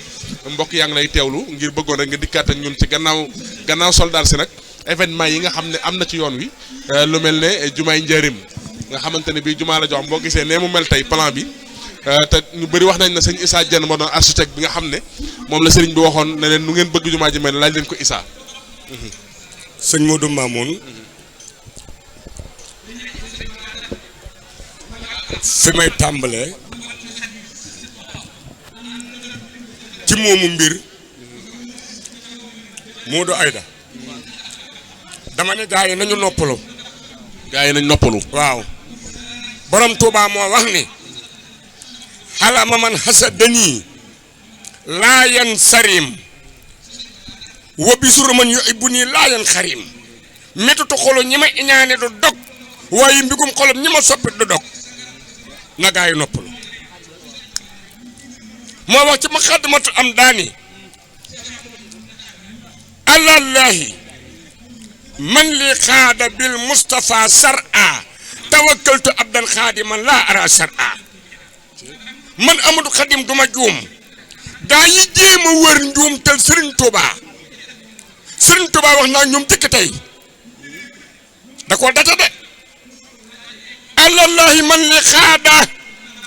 mbokk yaa ngi lay teewlu ngir bëggoon rek nga dikkaat ak ñun ci gannaaw soldat si nag événement yi nga xam ne am na ci yoon wi lu mel ne jumaay njëriñ nga xamante ne bii jumaa la jox boo gisee nee mu mel tey plan bi te ñu bëri wax nañ ne sëñ Issa Dieng moo doon architecte bi nga xam ne moom la sëriñ bi waxoon ne leen nu ngeen bëgg jumaa ji mel laaj leen ko Issa. sëñ Modou Mamoun fi may tàmbalee ci moomu mbir Modou Aïda dama ne gaa yi nañu noppalu. waaw borom Touba moo wax ni xalama man hasadani laayan sarim wa bisur man yuhibbuni laayan xarim métutu xolu ñi ma iñaane du dog waaye mbigum xolum ñi ma soppit du dog na gaa yi noppalu moo wax ci muqaddimatu am daani allahi man li xaada bil Mustafa sar'a tawakkaltu abdan xaadiman laa ara sar'a man Amadou Khadim duma juum gaa yi jéem a wër njuum tel Serigne Touba wax naa ñoom jëkk tey da koo data de allahi man li xaada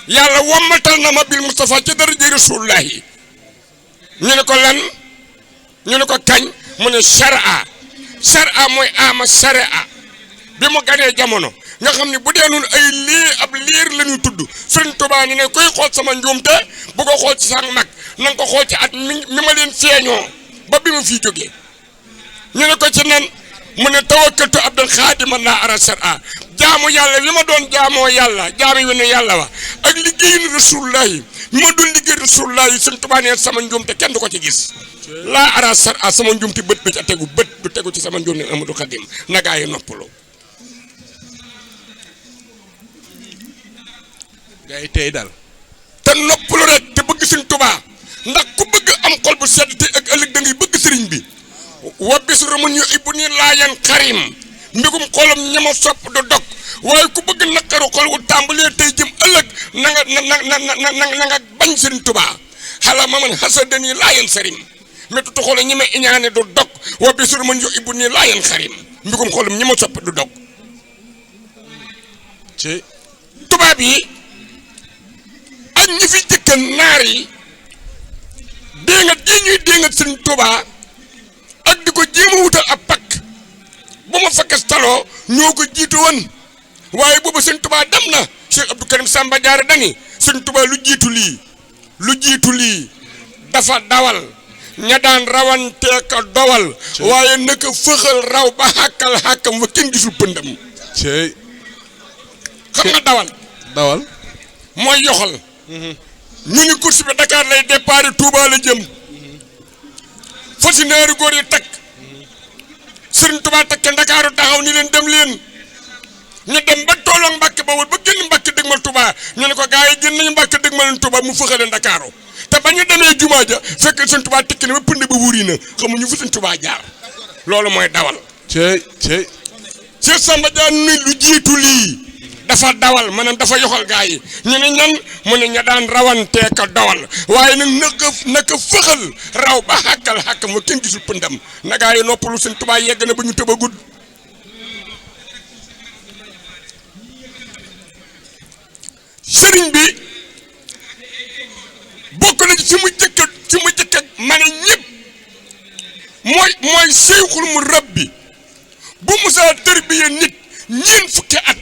yàlla wammatal na ma bil Mustafa ci daraja rasulullahi ñu ne ko lan ñu ne ko kañ mu ne sar'a mooy ama sariya bi mu ganee jamono nga xam ne bu dee nun ay ab liir la ñuy tudd Sëriñ Tuubaa ni ne koy xool sama njuumte bu ko xool ci sang mag na nga ko xool ci at mi ma leen feeñoo ba bi ma fii jógee ñu ne ko ci nan mu ne tawakkaltu abdan xaadiman laa ara sariya jaamu yàlla li ma doon jaamoo yàlla jaami wi ne yàlla wa ak liggéeyu rasulullahi ma doon liggéey rasulullahi Sëriñ Tuubaa ne sama njuumte kenn du ko ci gis laa ara sariya sama njuumte bët bi ca tegu bët du tegu ci sama njuumte Amadou Khadim na gaa yi noppaloo gaa yi tey daal te noppalu rek te bëgg Sëriñ Tuubaa ndax ku bëgg am xol bu sedd te ak ëllëg da ngay bëgg sëriñ bi wa bisru mun yuhibbuni laayan xarim mbigum xolam ñama sopp du dog waaye ku bëgg naqaru xol wu tàmbalee tey jëm ëllëg na nga bañ Sëriñ Tuubaa xala ma man hasadani laayan sarim métutu xol ñi ma iñaane du dog wa bisru mun yuhibbuni laayan xarim mbigum xolam ñi ma sopp du dog ci tubaab yi ak ñi fi jëkkan naar yi déngat ji ñuy déngat Sëriñ Tuubaa ak di ko jéem a wutal ab pakk bu ma fakkas taloo ñoo ko jiitu woon waaye boobu sëñ Tuubaa dem na Cheikh Abdou Karim Samba Diarra dani sëñ Tuubaa lu jiitu lii dafa dawal ña daan rawanteeka dowal waaye naka fëxal raw ba xàkkam wa kenn gisul pëndam cey xam nga dawal mooy yoxal ñu ni course bi Dakar lay départ Touba la jëm fa si naari góor yi takk Sëriñ Tuubaa takk Ndakaaru taxaw ni leen dem leen ñu dem ba tooloo Mbàkke Bawol ba génn Mbàkke dëgmal Touba ñu ne ko gaa yi génn nañu Mbàkke dëgmal Touba mu fëxale Ndakaaru te ba ñu demee jumaa ja fekk Sëriñ Tuubaa tekki ne ba pënd ba wuri na xamuñu fu Sëriñ Tuubaa jaar loolu mooy dawal cey Cheikh Samba Diarra ni lu jiitu lii dafa dawal maanaam dafa yoxal gaa yi ñu ne ñan mu ne ña daan rawantee ka dawal waaye nag naka fëxal raw ba xàkkam wa kenn gisul pëndam na gaa yi noppalu Sëriñ Tuubaa yegg na ba ñu tëbagud sëriñ bi bokk na ci fi mu jëkk ma ne ñëpp mooy seyxul mu rabbi bu musaa tërbiya nit ñeent fukki at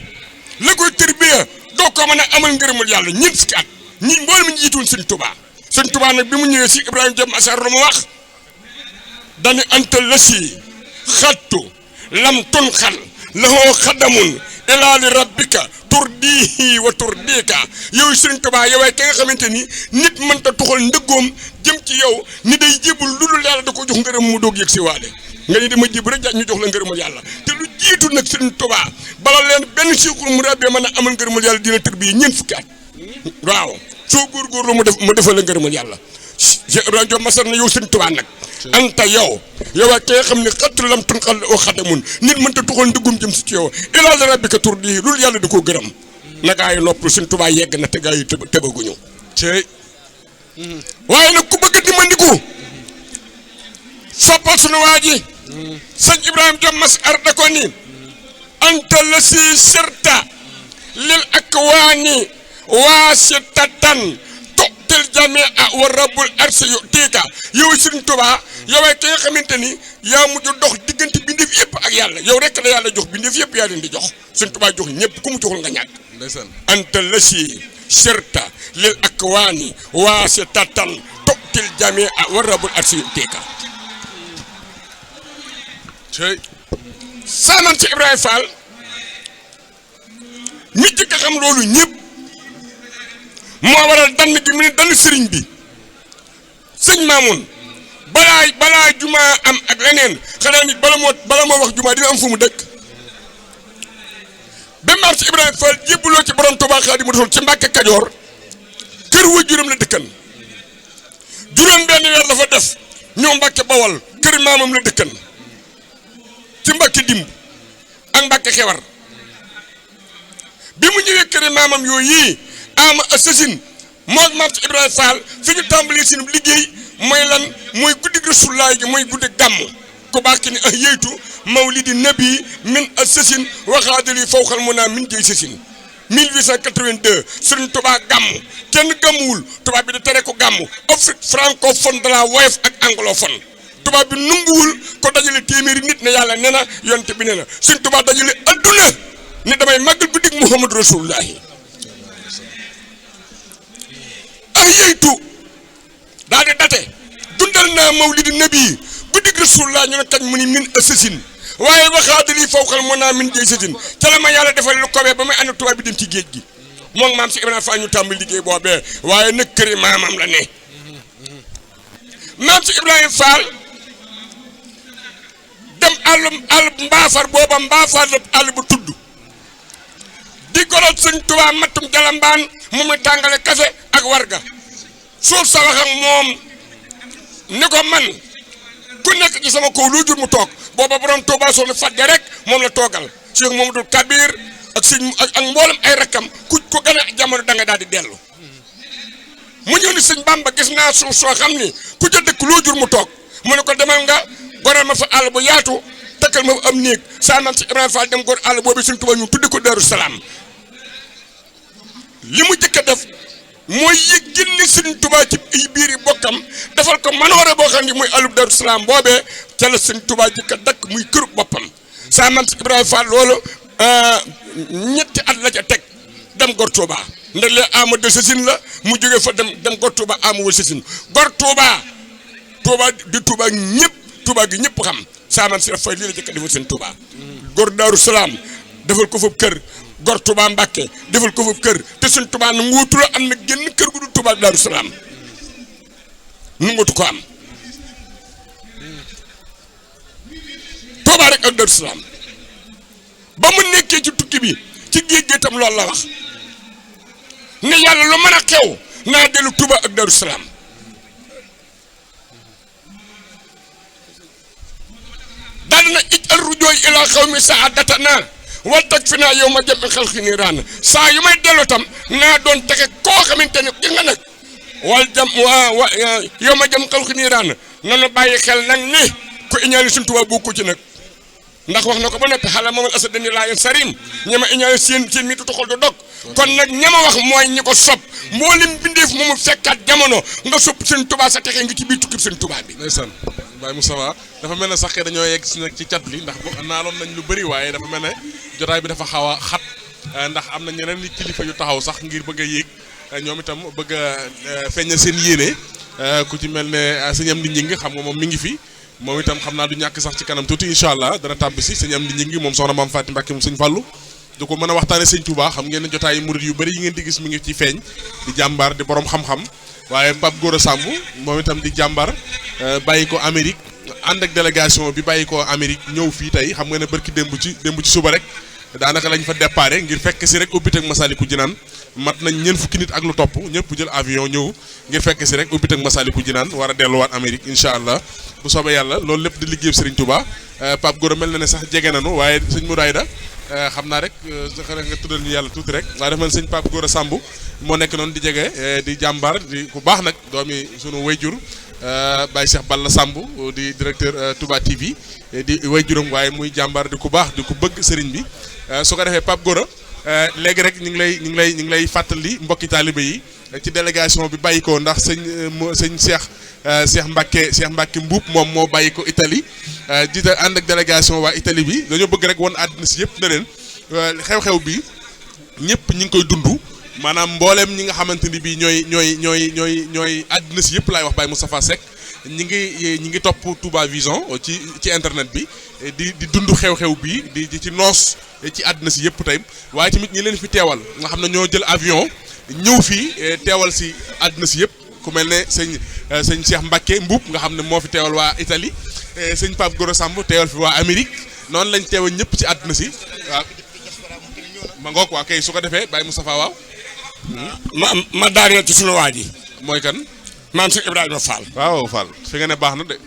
la koy tërbiya doo ko mën a amal ngërëmul yàlla ñeent fukki at ñi mboolem ñu jiituwoon Sëriñ Tuubaa nag bi mu ñëwee si Ibrahima Diop Masar lu mu wax dañu anta lasi xattu lam tun xal lahoo xadamun ilaa li rabbika turdihi wa turdika yow Sëriñ Tuubaa yow ki nga xamante ni nit mënta tuxal ndëggoom jëm ci yow ni day jébul lu dul yàlla da ko jox ngërëm mu doog yëg si waale nga ni dama jéb rek ñu jox la ngërëmul yàlla te lu jiitu nag Sëriñ Tuubaa bala leen benn siikul mu rabbee mën a amal ngërëmul yàlla dina tër bi ñeent fukki at waaw soo góorgóorlu mu defal la ngërëmul yàlla Cheikh Ibrahima Diop Masar na yow Sëriñ Tuubaa nag anta yow ak ki nga xam ne xattu lam tun xal oo xadamun nit mënta tuxal ndëggum jëm si ci yow ilaa li rabbika turdihi loolu yàlla da koo gërëm na gaa yi nopp Sëriñ Tuubaa yegg na te gaa yi tëbaguñu cey waaye nag ku bëgg dimandiku soppal sunu waa ji sëñ Ibrahima Diop Masar da ko ni anta la si serta lil akwaani waasitatan tu'til jamia wa rabbul arsi yu'tika yow Sëriñ Tuubaa yow ki nga xamante ni yaa mujj dox diggante bindeef yëpp ak yàlla yow rek la yàlla jox bindeef yëpp yaa leen di jox Sëriñ Tuubaa jox ñëpp ku mu joxul nga ñàkk anta la si serta lil akwaani waasitatan tu'til jamia wa rabbul arsi yu'tika saamam ci Ibrahima Fall mi jëkk a xam loolu ñëpp moo waral dann gi mu ne dann sëriñ bi sëñ Maamun balaa jumaa am ak leneen xanaa nit bala moo wax jumaa dina am fu mu dëkk ba maam ci Ibrahima Fall jébbaloo ci borom Tuubaa Xaadimu Rasuul ci Mbàkke Kajoor kër waajuram la dëkkan juróom benn weer la fa def ñëw Mbàkke Bawol kër maamam la dëkkan ci Mbàkke Dimb ak Mbàkke Xewar bi mu ñëwee kër maamam yooyu ama assasine moo maam ci Ibrahima Fall fi ñu tàmbalee seen liggéey mooy lan mooy guddi Rasulullaay gi mooy guddi gàmm ku baax ki ni yeytu mawlidi nabi min assasine waxaadali fawxal mu naa min jëy sasin 1882 Sëriñ Tuubaa gàmm kenn gàmmuwul tubaab bi da tere ko gàmm Afrique francophone de la woyof ak anglophone tubaab bi nunguwul ko dajale téeméeri nit ne yàlla nee na yonte bi nee na Sëriñ Tuubaa dajale adduna ni damay màggal guddig Muhammad Rasulullahi yeytu daal di date dundal naa mawlidi nabi guddig Rasulullah ñu ne kañ mu ni min assasine waaye waxaadali fawxal moo naa min jëy sasin ca la ma yàlla defal lu kowee ba may ànd tubaab bi dem ci géej gi moom maam si Ibrahima Fall ñu tàmbali liggéey boobee waaye nag këri maamam la ne maam si Ibrahima Fall dem àll mbaafar booba mbaafar la àll bu tudd di golol Sëñ Tuubaa mattum jalambaan mu muy tàngale kafe ak warga suuf sa wax ak moom ni ko man ku nekk ci sama kaw lu jur mu toog booba borom Tuubaa soxna fadde rek moom la toogal Cheikh Mamadou Kabir ak sëñ ak mboolem ay rakkam ku ko gën a jamono da nga daal di dellu mu ñëw ni sëñ Bamba gis naa suuf soo xam ni ku ca dëkk loo jur mu toog mu ne ko demal nga goral ma fa àll bu yaatu takkal ma am néeg saa maam si Ibrahima Fall dem góor àll boobu Sëñ Tuubaa ñu tuddi ko Daaru Salaam li mu jëkk a def mooy yëggil ni Sëñ Tuubaa ci ay biiri bokkam defal ko manoore boo xam ne muy àllub Daaru Salaam boobee ca la Sëñ Tuubaa jëkk a dakk muy kërug boppam saa maam si Ibrahima Fall loolu ñetti at la ca teg dem gor Touba ndax lee ama de sasin la mu jógee fa dem gor Touba ama wal sasin gor Touba di Touba ñëpp Touba gi ñëpp xam saaman si dafay lii la jëkk defal seen Touba gor Daaru Salaam defal ko foofu kër gor Touba Mbàkke defal ko foofu kër te seen Touba nu nguutu la am na génn kër gu du Touba Daaru Salaam nu nguutu ko am Touba rek ak Daaru Salaam ba mu nekkee ci tukki bi ci géej gi tam loolu la wax ne yàlla lu mën a xew naa dellu Touba ak Daaru Salaam daal na ij al rujooy ila xawmi saadatana wal tag fi naa yow ma jëm xel xi nii raan saa yu may dellu tam naa doon texe koo xamante ne ki nga nag wal jam waa yow ma jëm xel xi nii raan nanu bàyyi xel nag ni ku iñaani suñ Touba bokku ci nag ndax wax na ko ba noppi xala moomal asa dani laa yen sarim ñama iñaane seen mi tutuxal du dog kon nag ñama wax mooy ñi ko sopp mboolem bindeef moomu fekkaat jamono nga sopp seen Touba sa texe ngi ci biir tukkib seen Touba bi ndeysaan Baye Moustapha dafa mel ne sax dañoo yegg si nag ci cat li ndax naaloon nañ lu bëri waaye dafa mel ne jotaay bi dafa xaw a xat ndax am na ñeneen ni kilifa yu taxaw sax ngir bëgg a yéeg ñoom itam bëgg a feeñal seen yéene ku ci mel ne sëñ Amdi Ñing xam nga moom mi ngi fi moom itam xam naa du ñàkk sax ci kanam tuuti incha allah dana tàbb si sëñ Amdi Ñing moom soxna Maam Faati Mbàkke moom sëñ Fàllu du ko mën a waxtaane sëñ Touba xam ngeen ne jotaay murid yu bëri yi ngeen di gis mi ngi ci feeñ di jàmbaar di borom xam-xam waaye Pape Gora Samb moom itam di jàmbaar bàyyi ko Amérique ànd ak délégation bi bàyyi ko Amérique ñëw fii tey xam nga ne barki démb ci suba rek daanaka lañ fa déparé ngir fekk si rek ubbit ak Masaalikul Jinaan mat nañ ñeent fukki nit ak lu topp ñëpp jël avion ñëw ngir fekk si rek ubbit ak Masaalikul Jinaan war a delluwaat Amérique incha allah bu soobee yàlla loolu lépp di liggéey Serigne Touba Pape Gora mel na ne sax jege nañu waaye sëñ Mourayda xam naa rek xanaa nga tuddal ñu yàlla tuuti rek waaye dafa mel sëñ Pape Gora Samb moo nekk noonu di jege di jàmbaar di ku baax nag doomi sunu wayjur Baye Cheikh Balla Samb di directeur Touba TV di wayjuram waaye muy jàmbaar di ku baax di ku bëgg Serigne bi su ko defee Pape Gora léegi rek ñu ngi lay fàttali mbokki taalibe yi ci délégation bi bàyyi ko ndax sëñ Cheikh Mbacke Mbuub moom moo bàyyi ko Italie jiite ànd ak délégation waa Italie bi dañoo bëgg rek woon àddina si yëpp na leen xew-xew bi ñëpp ñi ngi koy dund maanaam mbooleem ñi nga xamante ni bii ñooy àddina si yëpp laay wax Baye Moustapha Seck ñi ngi topp Touba Vision ci internet bi di dund xew-xew bi di ci noos ci àddina si yëpp tey waaye tamit ñi leen fi teewal nga xam ne ñoo jël avion ñëw fii teewal si àddina si yëpp ku mel ne sëñ Cheikh Mbacke Mbuub nga xam ne moo fi teewal waa Italie sëñ Pape Gora Samb teewal fi waa Amérique noonu lañ teewal ñëpp ci àddina si waaw ma ngoog waa kay su ko defee Baye Moustapha waaw ma daaneel ci sunu waa ji mooy kan maam Cheikh Ibrahima Fall waaw Fall fi nga ne baax na de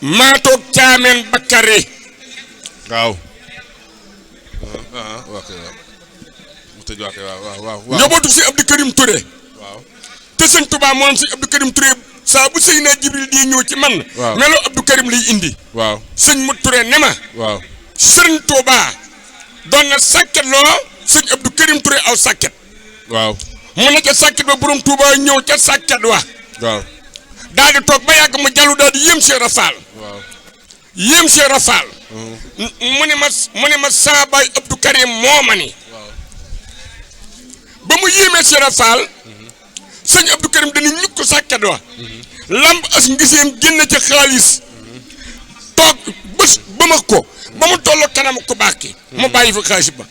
maa toog caameen Bakary waaw waaw mu tëj waa kay waaw njabootu si Abdou Karim Touré waaw te sëñ Touba moom si Abdou Karim Touré saa bu sëy naa Jibril di ñëw ci man melo Abdou Karim lay indi waaw sëñ mu Touré ne ma waaw sëriñ Touba doon na sàkket loo sëñ Abdou Karim Touré aw sàkket waaw mu ne ca sàkket ba borom Touba ñëw ca sàkket wa waaw daal di toog ba yàgg mu jallu daal di yéem Cheikh Rafal waaw yéem Cheikh Rafal mu ne ma saa baay Abdou Karim moo ma ni ba mu yéemee Cheikh Rafal sëñ Abdou Karim dañu ñukk ko sàkket wa lamb as ngiseem génn ca xaalis toog bés ba ma ko ba mu toll kanam ku baax ki mu bàyyi fa xaalis ba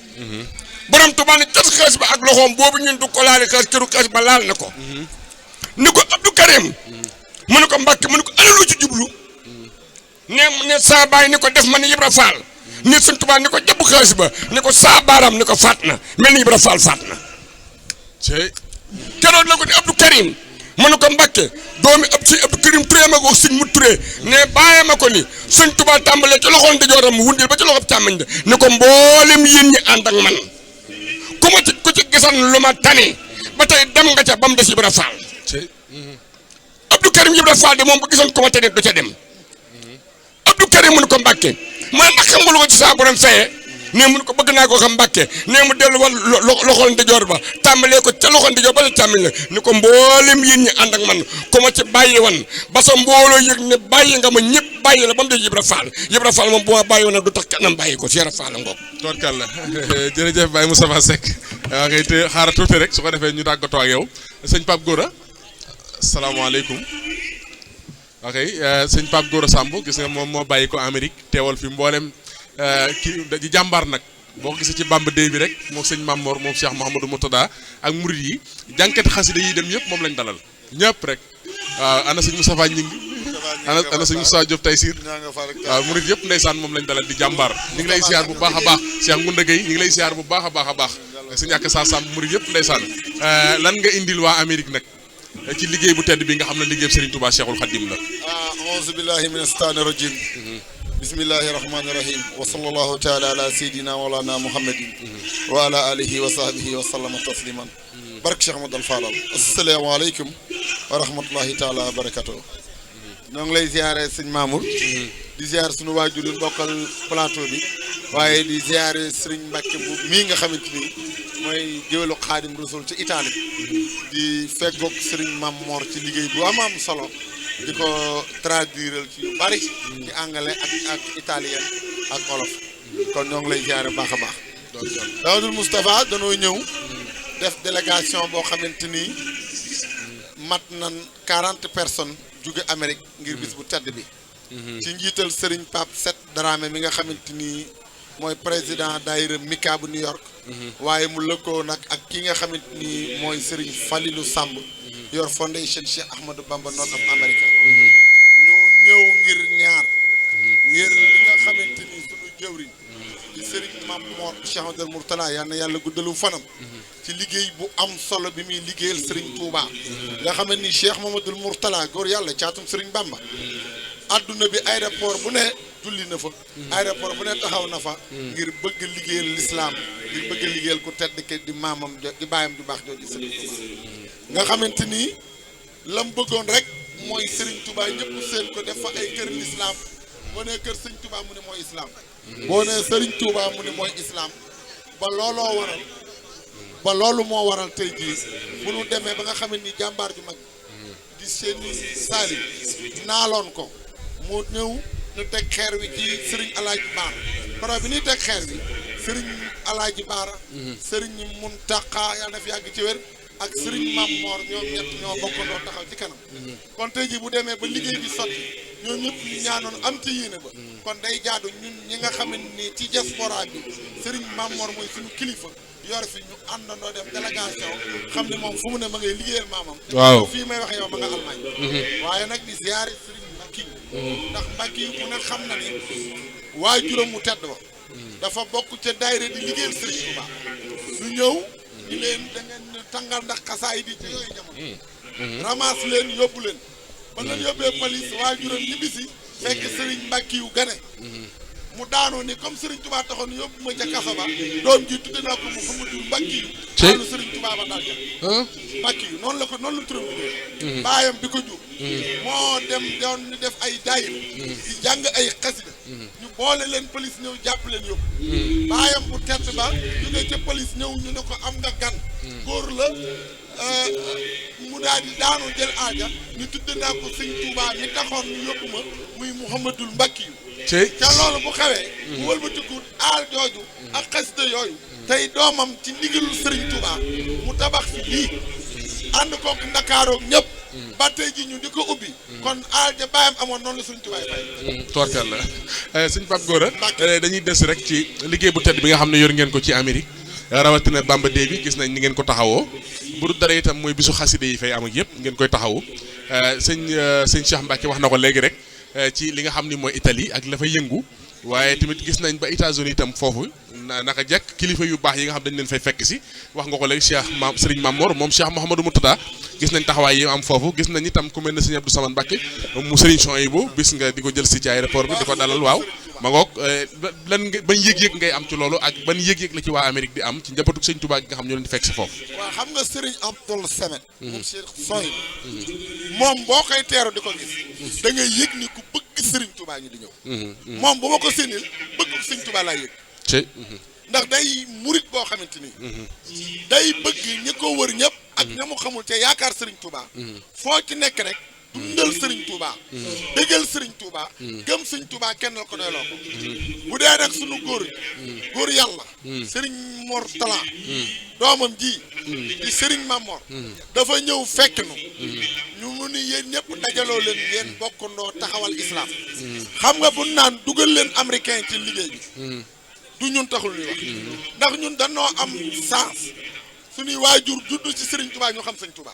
borom Tuubaa ne tas xaalis ba ak loxoom boobu ñun du ko laale xaalis këru xaalis ba laal na ko ni ko Abdou Karim mu ne ko Mbàkke mu ne ko ana lu ci jublu ne saa baay ni ko def ma ni Ibra Faal ni sëñ Tuubaa ni ko jàpp xaalis ba ni ko saa baaraam ni ko faat na mel ni Ibra Faal faat na keroog la ko di Abdou Karim mu ne ko Mbàkke doomi Abdou Karim Touré ma ko sëñ mu Touré ne bàyyi ma ko ni sëñ Tuubaa tàmbalee ci loxoon ndeyjooram mu wundeel ba ci loxob càmmoñ de ni ko mboolem yéen ñi ànd ak man ku ci gisan lu ma tane ba tey dem nga ca ba mu des Ibra Faal Abdou Karim Ibra Faal de moom ba gisoon ku ma tane du ca dem Abdou Karim mu ne ko Mbàkke mu ne ndax xam nga lu ko ci saa borom fayee nee mun ko bëgg naa ko xam Mbàkke nee mu dellu wal loxol ndijoor ba tàmbalee ko ca loxol ndijoor ba la càmmiñ la ni ko mboolem yéen ñi ànd ak man ku ma ci bàyyi wan ba sa mbooloo yëg ne bàyyi nga ma ñëpp bàyyi la ba mu dee Ibra Fall moom bu ma bàyyi woon nag du tax kanam bàyyi ko Ibra Fall ngoog. tubarkalla jërëjëf Baye Moustapha Seck waaw kay te xaaral tuuti rek su ko defee ñu tàggatoo ak yow sëñ Pape Gora asalaamaaleykum. ok sëñ Pape Gora Samb gis nga moom moo bàyyi ko Amérique teewal fi mboolem kii di jàmbaar nag boo ko gisee ci Bamba Day bi rek moom sëñ Mamor moom Cheikh Mouhamadou Moutada ak murid yi jànkat xasida yi dem yëpp moom lañ dalal ñëpp rek waaw ana sëñ Moustapha Ñing ana sëñ Moustapha Diop Taysir waaw murid yëpp ndeysaan moom lañ dalal di jàmbaar ñu ngi lay siyaar bu baax a baax Cheikh Ngounda Gueye ñu ngi lay siyaar bu baax a baax sëñ ak sa Samb murid yëpp ndeysaan lan nga indil waa Amérique nag ci liggéey bu tedd bi nga xam ne liggéey Serigne Touba Cheikhul Khadim la a'uuzu billahi mina shaytaani rajiim bismillahi rahmaani rahim wa sallallahu taala ala sayyidina walana muhammadin wa ala alihi wa sahbihi wa sallama tasliman barke Cheikh Ahmadou Fadal asalaamaaleykum wa rahmatullahi taala wa barakatuh ñoo ngi lay ziare sëñ Mamour di ziare suñu waajur yi bokkal plateau bi waaye di ziare Serigne Mbacke bu mii nga xamante ni mooy géwélu Xaadim Rasul ci Italie di feggoog Serigne Mamor ci liggéey bu am solo di ko traduire ci yu bari ci anglais ak italien ak olof kon ñoo ngi lay ziare baax a baax. Daoudou Moustapha danoo ñëw def délégation boo xamante ni mat nan 40 personnes jóge Amérique ngir bis bu tedd bi. ci njiital Serigne Pape Set Dramé mi nga xamante ni mooy président daayira Mika bu New York. waaye mu lëkkoo nag ak ki nga xamante ni mooy Serigne Falilou Samb. yor fondation Cheikh Ahmadou Bamba North of America. ñu ñëw ngir ñaar. ngir li nga xamante ni sunu jëwriñ. di Serigne Mamor Cheikh Ahmadou Mourtala yal na yàlla guddalu fanam. ci liggéey bu am solo bi muy liggéeyal Serigne Touba. nga xam ni Cheikh Mamadou Mourtala góor yàlla caatum Serigne Bamba. adduna bi aéroport bu ne julli na fa. aéroport bu ne taxaw na fa. ngir bëgg liggéeyal l'islam ngir bëgg liggéeyal ku tedd ke di maamam di baayam di baax jooju Serigne Touba. nga xamante ni lam bëggoon rek mooy Serigne Touba ñëpp seen ko def fa ay kër l'islam boo nee kër Serigne Touba mu ne mooy islam. boo nee Serigne Touba mu ne mooy islam. ba looloo waral. ba loolu moo waral tey jii bu nu demee ba nga xam ni jàmbaar ju mag di seen saali naaloon ko mu ñëw ñu teg xeer wi ci Serigne Alaaji Baara bara bi ñuy teg xeer wi Serigne Alaaji Baara Serigne Muntaqa yàlla na fi yàgg ci wér ak Serigne Mamor ñoom ñett ñoo bokkandoo taxaw ci kanam kon tey jii bu demee ba liggéey bi sotti ñoo ñëpp ñu ñaanoon am ci yéene ba kon day jaadu ñun ñi nga xam ni ci diaspora bi Serigne Mamor mooy suñu kilifa yor fi ñu àndandoo def délégation xam ne moom fu mu ne ma ngay liggéeyal maamam. waaw fii may wax yow ma nga Allemagne. waaye nag di ziare Serigne Mbacke ndax Mbacke ku ne xam na ni waajuram mu tedd ba dafa bokk ca daayira di liggéeyal Serigne Touba su ñëw di leen da ngeen tàngal ndax xasaay di ci yooyu jamono. ramasse leen yóbbu leen ba nga yóbbee police waajuram ñibbisi fekk Serigne Mbacke yu gane. mu daanoo ni comme Serigne Touba taxoon yóbbu ma ca kaso ba doom ji tudde naa ko Mouhamadou Mbacke yu daanu Serigne Touba ba daal ja Mbacke yu noonu la turam bi baayam bi ko jur moo dem doon ñu def ay daayir di jàng ay xasida ñu boole leen police ñëw jàpp leen yóbbu baayam bu tedd ba jóge ca police ñëw ñu ne ko am nga gan góor la mu daal di daanu jël aaja ñu tudde naa ko Serigne Touba mi taxoon ñu yóbbu ma muy Mouhamadou Mbacke yu ca loolu bu xewee bu wëlbatiku aal jooju ak xasida yooyu tey doomam ci ndigalul Serigne Touba mu tabax fi lii ànd kook Ndakaaroog ñëpp ba tey ji ñu di ko ubbi kon aal ja bàyyam amoon noonu la Serigne Touba fay toorkal la sëñ Pape Gora dañuy des rek ci liggéey bu tedd bi nga xam ne yor ngeen ko ci Amérique rawatina Bamba Day bi gis nañ ni ngeen ko taxawoo bu du dara itam mooy bisu xasida yi fay am ak yëpp ngeen koy taxawu sëñ Cheikh Mbacke wax na ko léegi rek ci li nga xam ni mooy Italie ak la fay yëngu waaye tamit gis nañ ba États-Unis itam foofu naka jekk kilifa yu baax yi nga xam dañ leen fay fekk si wax nga ko léegi Serigne Mamor moom Cheikh Mouhamadou Moutada gis nañ taxawaay yi am foofu gis nañ itam ku mel ne Serigne Abdou Samane Mbacke mu Serigne Souhaïbou bis nga di ko jël si ci aéroport bi di ko dalal waaw ma ngoog lan nga ban yëg-yëg ngay am ci loolu ak ban yëg-yëg la ci waa Amérique di am ci njabootu Serigne Touba gi nga xam ñoo leen di fekk si foofu. waaw xam nga Serigne Abdou Samane moom Cheikh Souhaïbou moom boo koy teeru di ko gis da ngay yëg ni ku bëgg Serigne Touba ñu di ñëw moom bu ma ko séenil bëgg Serigne Touba laa yëg ndax day murit boo xamante ni day bëgg ñi ko wër ñëpp ak ña mu xamul te yaakaar Serigne Touba foo ci nekk rek dundal Serigne Touba dëggal Serigne Touba gëm Serigne Touba kenn la ko doyloo ko bu dee nag sunu góor yàlla Serigne Mor Talla doomam ji di Serigne Mamor dafa ñëw fekk nu ñu mu ni yéen ñëpp dajaloo leen ngeen bokkandoo taxawal islam xam nga bu naan dugal leen américain ci liggéey bi du ñun taxul ñuy wax ndax ñun dañoo am sens suñuy waajur juddu ci Serigne Touba ñu xam Serigne Touba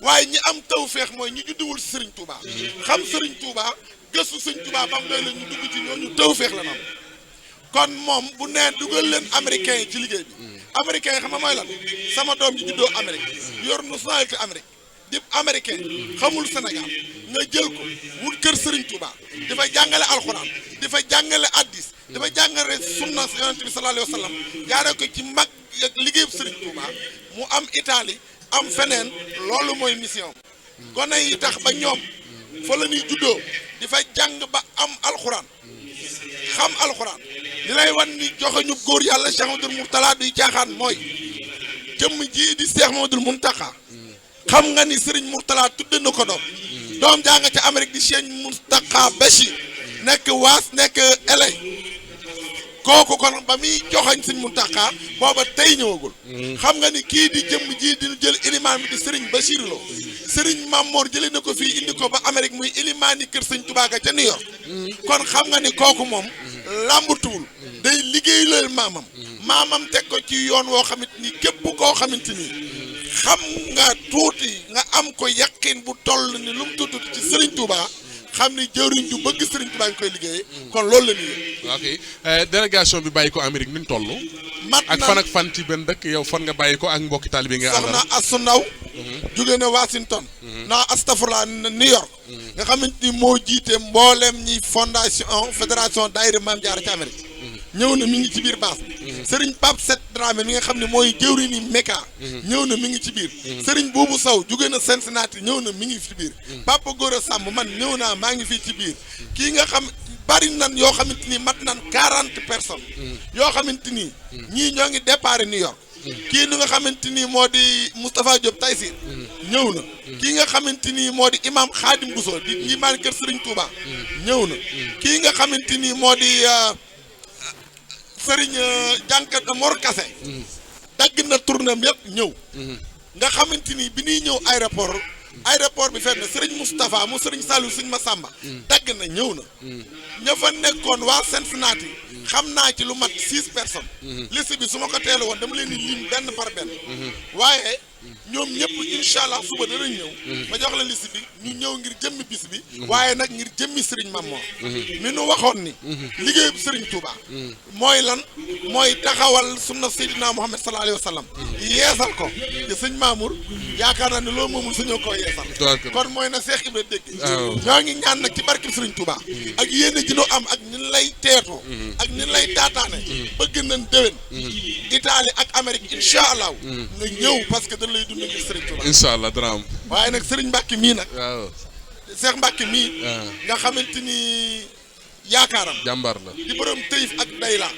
waaye ñi am tawfeex mooy ñi judduwul ci Serigne Touba xam Serigne Touba gëstu Serigne Touba ba mu doy la ñu dugg ci ñooñu tawfeex la nam kon moom bu nee dugal leen américain yi ci liggéey bi américain yi xam nga mooy lan sama doom ji juddoo Amérique yor nationalité Amérique di américain xamul Sénégal nga jël ko wut kër Serigne Touba dafa jàngale alxuraan dafa jàngale addis dafa jàngale sunna yonent bi sallallahu alayhi wa sallam jaaree ko ci mag ak liggéeyu Serigne Touba mu am Italie am feneen loolu mooy mission gone yi tax ba ñoom fa la ñuy juddoo di fa jàng ba am alxuraan xam alxuraan li lay wan ni joxe ñu góor yàlla Cheikh Mamadou Mourtala duy caaxaan mooy jëmm ji di Cheikh Mamadou Mountakha xam nga ni Serigne Mourtala tudde na ko doom jaa nga ca Amérique di Cheikh Mountakha Bachir nekk waas nekk LA kooku kon ba muy joxañ Serigne Mountakha booba tey ñëwagul xam nga ni kii di jëmm ji di jël ilimaan bi di Serigne Bachir Lo Serigne Mamor jëlee na ko fii indi ko ba Amérique muy ilimaani kër Serigne Touba ga ca New York kon xam nga ni kooku moom làmbatuwul day liggéey loolu maamam teg ko ci yoon woo xamante ni képp koo xamante ni xam nga tuuti nga am ko yaqin bu toll ni lu mu tuuti ci Serigne Touba xam ni jëriñ ju bëgg Serigne Touba ñu koy liggéeyee kon loolu la ñuy ok délégation bi bàyyi ko Amérique ni ñu toll. mat ak fan ak fan ci benn dëkk yow fan nga bàyyi ko ak mbokki taalibe nga àndal. soxna Asu Ndaw jóge na Washington naa astafurla New York nga xamante ni moo jiite mboolem ñi fondation fédération daayira Maam Jaara ci Amérique ñëw na mi ngi ci biir baas bi Serigne Pape Set Dramé mi nga xam ne mooy jëwri ni Mecca ñëw na mi ngi ci biir Serigne Boubou Sow jóge na Cincinnati ñëw na mi ngi ci biir Papa Gora Samb man ñëw naa maa ngi fii ci biir kii nga xam bari nan yoo xamante ni mat nan 40 personnes yoo xamante ni ñii ñoo ngi départ New York kii ni nga xamante ni moo di Moustapha Diop Taysir ñëw na kii nga xamante ni moo di imam Khadim Bousso di ñi maan kër Serigne Touba ñëw na kii nga xamante ni moo di Serigne jànkat Mor Kassé dagg na tournéem yëpp ñëw nga xamante ni bi ñuy ñëw aéroport bi fenn Serigne Moustapha mu Serigne Saliou Serigne Massamba dagg na ñëw na ña fa nekkoon waa Cincinnati xam naa ci lu mat 6 personnes liste bi su ma ko teelu woon dama leen di lim benn par benn waaye ñoom ñëpp incha allah suba danañ ñëw ma jox la liste bi ñu ñëw ngir jëmmi bis bi waaye nag ngir jëmmi Serigne Mamor mi nu waxoon ni liggéeyu Serigne Touba mooy lan mooy taxawal sunna Seydina Muhammad sallallahu alayhi wa sallam yeesal ko te sëñ Mamour yaakaar naa ne loolu moomul sañoo koo yeesal kon mooy na Cheikh Ibra dégg ñoo ngi ñaan nag ci barkeb Serigne Touba ak yéene ji nu am ak nin lay teetoo ak nin lay taataane bëgg nañ déwén Italie ak Amérique incha allah nga ñëw parce que dañ lay dund ngir Serigne Touba incha allah dana am waaye nag Serigne Mbacke mii nag waaw Cheikh Mbacke mii nga xamante ni yaakaaram jàmbaar la di borom tëyif ak dayla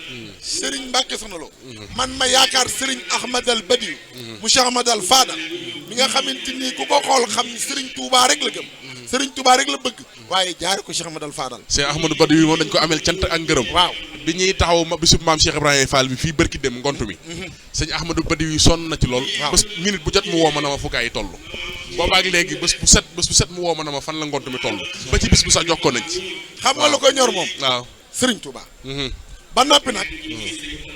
Serigne Mbacke Soxna Lo man ma yaakaar Serigne Ahmad al Badiou mu Cheikh Ahmad al Fadal mi nga xamante ni ku ko xool xam ni Serigne Touba rek la gëm Serigne Touba rek la bëgg waaye jaare ko Cheikh Ahmad al Fadal Cheikh Ahmadou Badiou moom dañ ko amel cant ak ngërëm waaw bi ñuy taxaw bisub maam Cheikh Ibrahima Fall bi fii bërki dem ngont mi sëñ Ahmadou Badiou yi sonn na ci lool bés minute bu jot mu woo ma na ma fu gaa yi toll boobaak léegi bés bu set mu woo ma na ma fan la ngont mi toll ba ci bis bu sax jokkoo nañ ci xam nga lu ko ñor moom waaw Serigne Touba ba noppi nag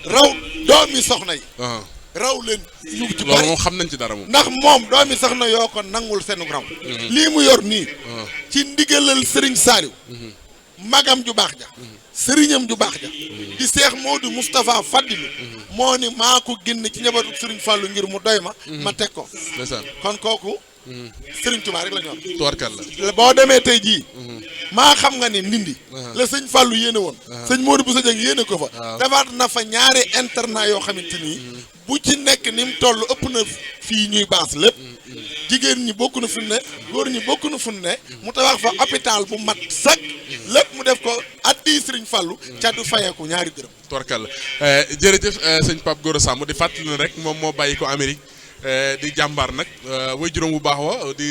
raw doomi soxna yi raw leen ñu ci loolu moom xam nañ ci dara moom ndax moom doomi soxna yoo ko nangul seenu raw lii mu yor nii ci ndigalal Serigne Saliou magam ju baax ja sëriñam ju baax ja di Seex Modou Moustapha Fadilu moo ni maa ko génn ci njabootu Serigne Fallou ngir mu doy ma teg ko kon kooku Serigne Touba rek la ñor tubarkalla boo demee tey jii maa xam nga ni ndindi la sëñ Fallou yéene woon sëñ Modou Bousso Dieng yéene ko fa defaat na fa ñaari internat yoo xamante nii bu ci nekk ni mu toll ëpp na fii ñuy baas lépp jigéen ñi bokk na fu ne góor ñi bokk na fu ne mu tabax fa hôpital bu mat sag lépp mu def ko addi Sëriñ Fallu ca du fayeeku ñaari dërëm. Tubarkalla jërëjëf sëñ Pape Gora Samb di fàttali ne rek moom moo bàyyi ko Amérique di jàmbaar nag way juróom bu baax wa di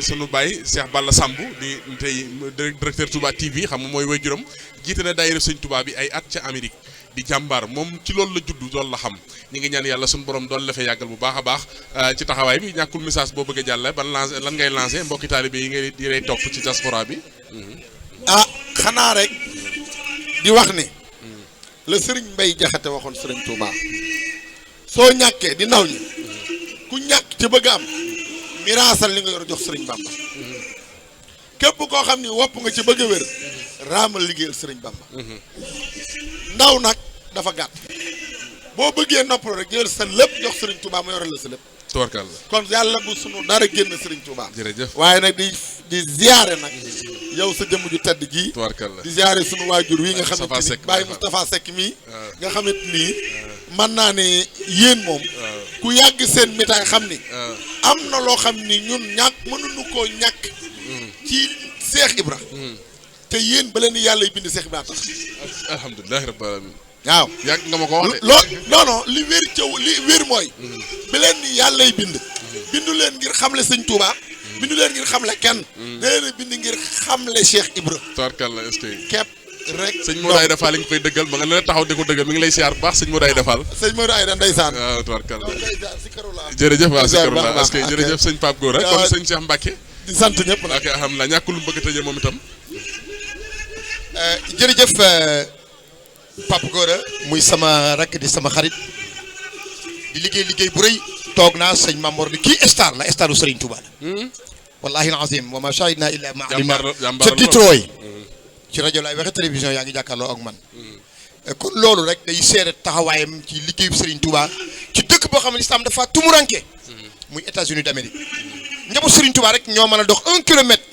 sunu baay Cheikh Balla Samb di tey directeur Touba TV xam nga mooy way juróom jiite na daayira sëñ Touba bi ay at ca Amérique di jàmbaar moom ci loolu la judd loolu la xam ñi ngi ñaan yàlla suñu borom doon la fee yàggal bu baax a baax ci taxawaay bi ñàkkul message boo bëgg a jàlle ban lancé lan ngay lancé mbokki taalibe yi ngay di lay topp ci diaspora bi. Xanaa rek di wax ni la Serigne Mbaye Jaxate waxoon Serigne Touba soo ñàkkee di ndaw ñi ku ñàkk ci bëgg am miraasal li nga yor jox Serigne Bamba képp koo xam ni wopp nga ci bëgg a wér raamal liggéeyal Serigne Bamba ndaw nag dafa gàtt boo bëggee noppal rek jël sa lépp jox Serigne Touba mu yoral la sa lépp. Tubarkalla kon yàlla bu sunu dara génn Serigne Touba. jërëjëf waaye nag di ziyaare nag yow sa jëmm ju tedd ji. Tubarkalla di ziyaare sunu waajur wi nga xamante ni Seck Baye Moustapha Seck mii nga xamante ni mën naa ne yéen moom ku yàgg seen mitaay xam ni am na loo xam ni ñun mënuñu koo ñàkk ci Cheikh Ibra te yéen ba leen ni yàlla y bind Cheikh Ibra tax. alhamdulilah rabbil alamin waaw yàgg nga ma ko wax de non li wér mooy bi leen ni yàlla y bindu leen ngir xamle sëñ Touba bindu leen ngir xamle kenn da leen bind ngir xamle Cheikh Ibra. Tubarkalla est-ce que képp rek sëñ Modou Aïda Fall nga koy dëggal ma nga leen taxaw di ko dëggal mi ngi lay siyaar bu baax sëñ Modou Aïda Fall. sëñ Modou Aïda ndeysaan. waaw Tubarkalla jërëjëf waaw Sikarula est-ce que jërëjëf sëñ Pape Gora kon sëñ Cheikh Mbacke di sant ñëpp nag. ok alhamdulilah ñàkkul lu bëgg a tëjee moom itam. jërëjëf Pape Gora muy sama rakk di sama xarit di liggéey bu rëy toog naa sëñ Mamor di kii star la staru Serigne Touba la wallahi alazim wa ma shahidna illa ma alimna ca Detroit ci rajo laay waxe télévision yaa ngi jàkkaarloo ak man kon loolu rek day seere taxawaayam ci liggéeyu Serigne Touba ci dëkk boo xam ne islam dafa tumuranke muy États-Unis d'Amérique njaboot Serigne Touba rek ñoo mën a dox 1 kilomètre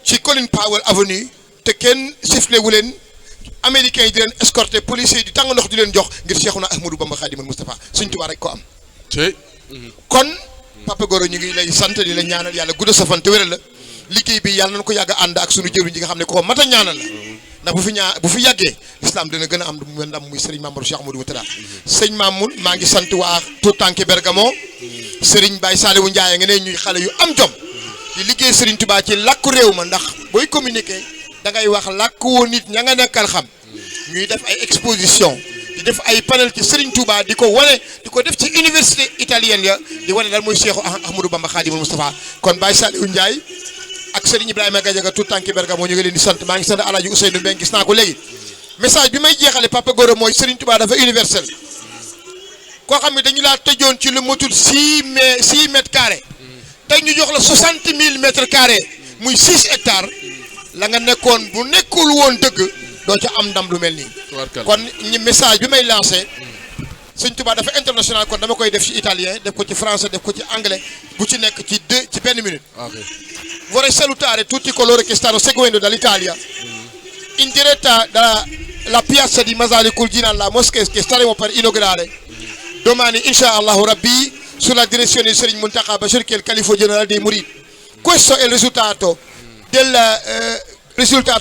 ci Colin Powell Avenue te kenn sifflé wu leen américains yi di leen escorté policiers yi di tàng ndox di leen jox ngir Cheikhuna Ahmadou Bamba Khadimul Moustapha Serigne Touba rek ko am. kon Papa Gora ñu ngi lay sant di la ñaanal yàlla gudda sa fan te wéral la liggéey bi yàlla nañu ko yàgg a ànd ak sunu jëwriñ ji nga xam ne ko mat a ñaanal la ndax bu fi yàggee l'islam dina gën a am mu ndam muy Serigne Mamadou Cheikh Ahmadou Moutala sëñ Mamoun maa ngi sant waa tout tànki Bergamo Serigne Baye Saliou Ndiaye nga ne ñuy xale yu am jom di liggéey Serigne Touba ci làkku réew ma ndax booy communiquer da ngay wax làkk woo nit ña nga nekkal xam ñuy def ay exposition di def ay panel ci Serigne Touba di ko wane di ko def ci université italienne ya di wane lan mooy Cheikh Ahmadou Bamba Khadimul Moustapha kon Baye Saliou Ndiaye ak Serigne Ibrahima Gadiaga tout tànki Bergamo ñu ngi leen di sant maa ngi sant Alaaji Ousseynou Mbengue gis naa ko léegi message bi may jeexale Papa Gora mooy Serigne Touba dafa universel koo xam ne dañu laa tëjoon ci lu matul 6 mètres carrés tey ñu jox la 60 000 mètres carrés muy 6 hectares la nga nekkoon bu nekkul woon dëgg doo ca am ndam lu mel nii. kon ñi message bi may lancé Serigne Touba dafa international kon dama koy def ci italien def ko ci français def ko ci anglais bu ci nekk ci 1 minute. Vorrei salutare tutti coloro che stanno seguendo dall'Italia in diretta dalla piazza di Masalikul Jinan, la moschea che staremo per inaugurare domani inshallah Rabbi sulla direzione di Serigne Mountakha Bachir che è il califo generale dei Mouride. Questo è il risultato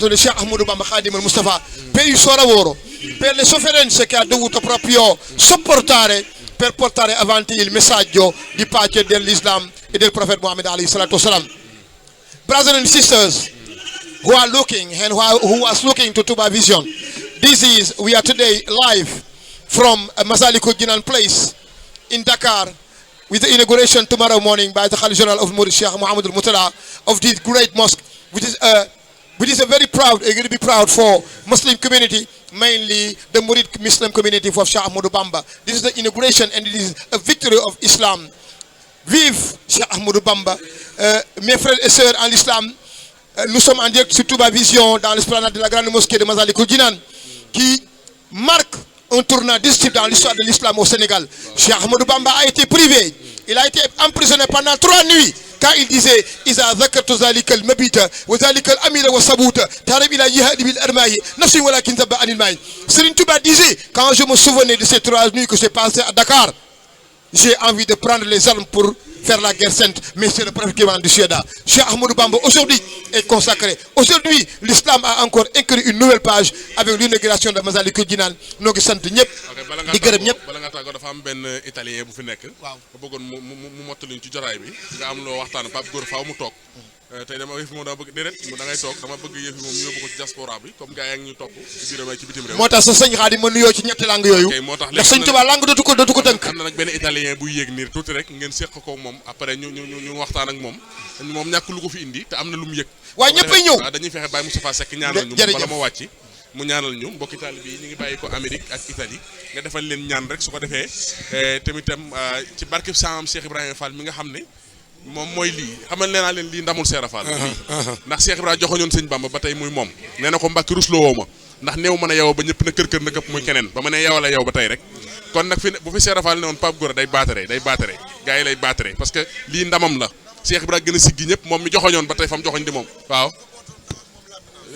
di Cheikh Ahmadou Bamba Khadimul Moustapha per il suo lavoro, per le sofferenze che ha dovuto proprio sopportare per portare avanti il messaggio di pace dell'Islam e del Profeta Muhammad alayhi salatu wasalam. Brothers and sisters who are looking and who was looking to Touba Vision, we are today live from Masalikul Jinan place in Dakar with the inauguration tomorrow morning by the Khalif General of Murid Sheikh Muhammad al-Mutala of this great mosque, which is a very proud, going to be proud for Muslim community, mainly the Murid Muslim community of Cheikh Ahmadou Bamba. This is the inauguration and it is a victory of Islam. Vive Cheikh Ahmadou Bamba. Mes frères et sœurs en l'islam, nous sommes en direct sur Touba Vision dans l'esplanade de la grande mosquée de Masalikul Jinan qui marque un tournant décisif dans l'histoire de l'islam au Sénégal. Cheikh Ahmadou Bamba a été privé, il a été emprisonné pendant 3 nuits quand il disait Iza zakartu zalika al-mabita wa zalika al-amira wa sabuta tarib ila jihadi bil armahi nafsi walakin zabba anil ma'i. Serigne Touba disait, quand je me souvenais de ces 3 nuits que j'ai passées à Dakar, j'ai envie de prendre les armes pour faire la guerre sainte, mais c'est le prophète qui m'a dit Cheikh Ahmadou Bamba aujourd'hui est consacré. Aujourd'hui, l'islam a encore écrit une nouvelle page avec l'inauguration de Massalikul Jinaan. Noo ngi sant ñëpp di gërëm ñëpp. bala nga tàggoo dafa am benn italien bu fi nekk. waaw ba bëggoon mu mottali ci jotaay bi nga am loo waxtaan Pape Gora faaw mu toog. tey dama yëf moom dama bëgg déedéet da ngay toog dama bëgg yëf moom ñu yóbbu ko ci diaspora bi comme gars yi ak ñu topp ci biir ci bitim réew. moo tax sa sëñ Xaadim ma nuyoo ci ñetti langue yooyu. moo tax ndax sëñ Tuubaa langue dootu ko tënk. am na nag benn italien buy yéeg niir tuuti rek ngeen séq ko moom après ñu waxtaan ak moom ñàkk lu ko fi indi te am na lu mu yëg. waaye ñëppay ñëw dañuy fexe Baye Moustapha Seck ñaanal ñu bala ma wàcc mu ñaanal ñu mbokki taalibe yi ñu ngi bàyyi ko Amérique ak Italie nga defal leen ñaan rek su ko defee tamitam ci barkeb saamam Cheikh Ibrahima Fall mi nga xam ne moom mooy lii xamal nee naa leen lii ndamul Seera Fall ndax Cheikh Ibrahima joxoñoon sëñ Bamba ba tey muy moom nee na ko Mbàkke rusloo woo ma ndax néew mën a yow ba ñëpp na kër na këpp muy keneen ba ma ne yow la yow ba tey rek kon nag fi bu fi Seera Fall ne woon Pape Gora day baatare gars yi lay baatare parce que lii ndamam la Cheikh Ibrahima gën a siggi ñëpp moom mi joxoñoon ba tey fa mu joxoñ di moom waaw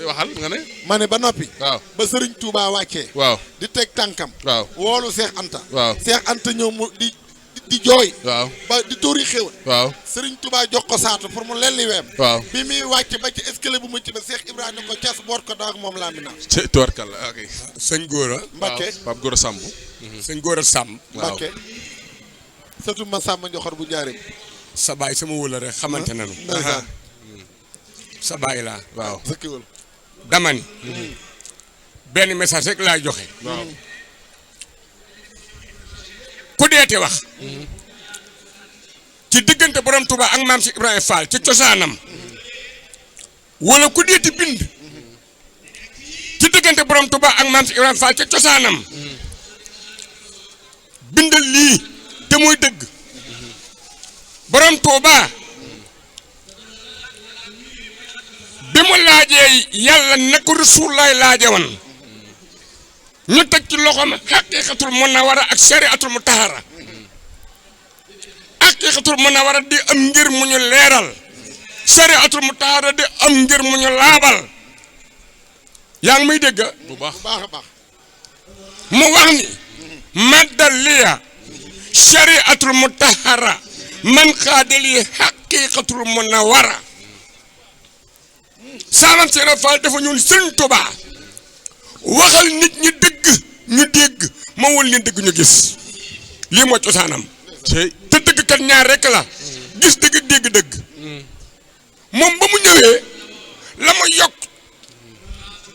waxal nga ne ma ne ba noppi waaw ba Sëriñ Tuubaa wàccee waaw di teg tànkam waaw woolu Seex Anta waaw Seex Anta ñëw mu di jooy waaw ba di tóori xéwal waaw Sëriñ Tuubaa jox ko saatu pour mu lelli weem waaw bi muy wàcc ba ci escalier bu mucc ba Seex Ibrahima ko cas boot ko daak moom laa mi naan tuwarkal ok sëñ Gora Mbakke Pape Gora Samb sëñ Gora Samb Mbakke surtout ma sàmm njoxor bu jaaree sa baay sama wëla rek xamante nanu ndeysaan sa baay laa waaw sa kiwal dama ni benn message rek laay joxe waaw ku deete wax ci diggante borom Touba ak maam si Ibrahima Fall ci cosaanam wala ku deeti bind ci diggante borom Touba ak maam si Ibrahima Fall ci cosaanam bindal lii te muy dëgg borom Touba bi mu laajee yàlla na ko Rasulullaay laaje woon ñu teg ci loxoom xaqiiqatul munawwara ak shariatul mutahhara xaqiiqatul munawwara di am ngir mu ñu leeral shariatul mutahhara di am ngir mu ñu laabal yaa ngi muy dégg bu baax a baax mu wax ni maddaliya shariatul mutahhara man xaadali xaqiiqatul munawwara saamam Seera Fall dafa ñuul Sëriñ Tuubaa waxal nit ñi dëgg ñu dégg ma wul leen dëgg ñu gis lii moo cosaanam te dëgg kat ñaar rek la gis dëgg dégg dëgg moom ba mu ñëwee la ma yokk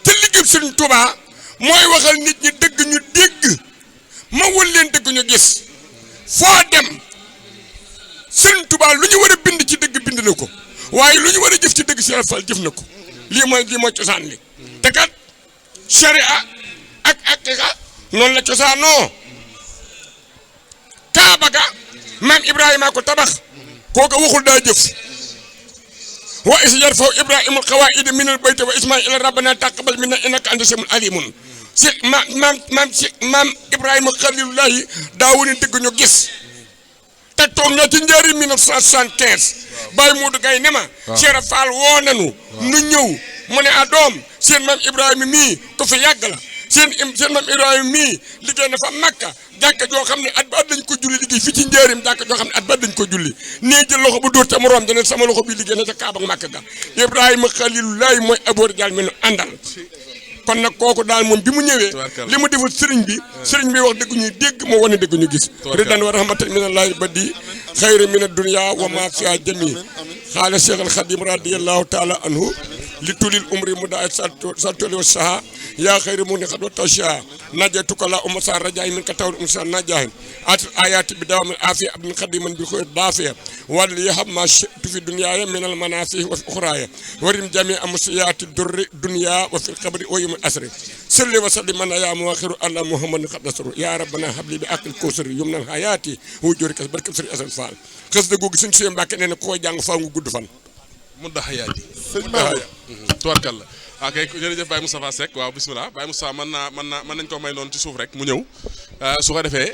te liggéey Sëriñ Tuubaa mooy waxal nit ñi dëgg ñu dégg ma wul leen dëgg ñu gis foo dem Sëriñ Tuubaa lu ñu war a bind ci dëgg bind na ko waaye lu ñu war a jëf ci dëgg Seera Fall jëf na ko lii mooy cosaan li te kat sharia ak aqiqa noonu la cosaanoo Kaaba ga maam Ibrahima ko tabax kooka waxul daa jëf wa is yarfaw Ibrahimul qawaa'ida minal bayti wa Ismaa'ila rabbana taqabbal minna innaka anta samiul alimun si maam Ibrahima xalilullahi daa wone dëgg ñu gis te toog ñoo ci njëriñ 1975 Baye Modou Gaye ne ma Seera Fall woo nanu nu ñëw mu ne a doom seen maam Ibrahima mii ko fi yàgg la seen maam Ibrahima mii liggéey na fa Makka jàkka joo xam ne at ba at lañ ko julli liggéey fii ci njëriñ jàkka joo xam ne at ba at lañ ko julli nee jël loxo bu dóor te mu rom dana sama loxo bi liggéey na ca Kaaba Makka ga Ibrahima Xalilullahi mooy aboor jaal mi nu àndal kon nag kooku daal moom bi mu ñëwee li mu defal sëriñ bi wax dëgg ñuy dégg moo wane dëgg ñu gis ridan wa rahmatan minallahi badi xayra min ad-dunya wa ma fiha jami xaala Cheikh al Khadim radiyallahu taala anhu li tulil umri mu daa saltoli wa saha yaa xayra mu ni xat wa tasha najatuka la umma sa rajaay min ka tawr um sa najaay at ayati bi dawam afi abdul khadiman bi khoy bafiya wal yahab ma fi dunya min al manasih wa ukhraya warim jami amsiyati durri dunya wa fil qabri wa yawm asri salli wa sallim man ya muakhiru alla muhammad qadasru ya rabbana habli bi akil kusri yumnal hayati wujuri kas barkam sëriñ Assane Fall xës da googu suñ suye Mbàkke nee na ko jàng faaw nga gudd fan mu da xayaati sëñ Maodo tubarkalla ok jërëjëf Baye Moustapha Seck waaw bismillah Baye Moustapha mën nañ ko may noonu ci suuf rek mu ñëw su ko defee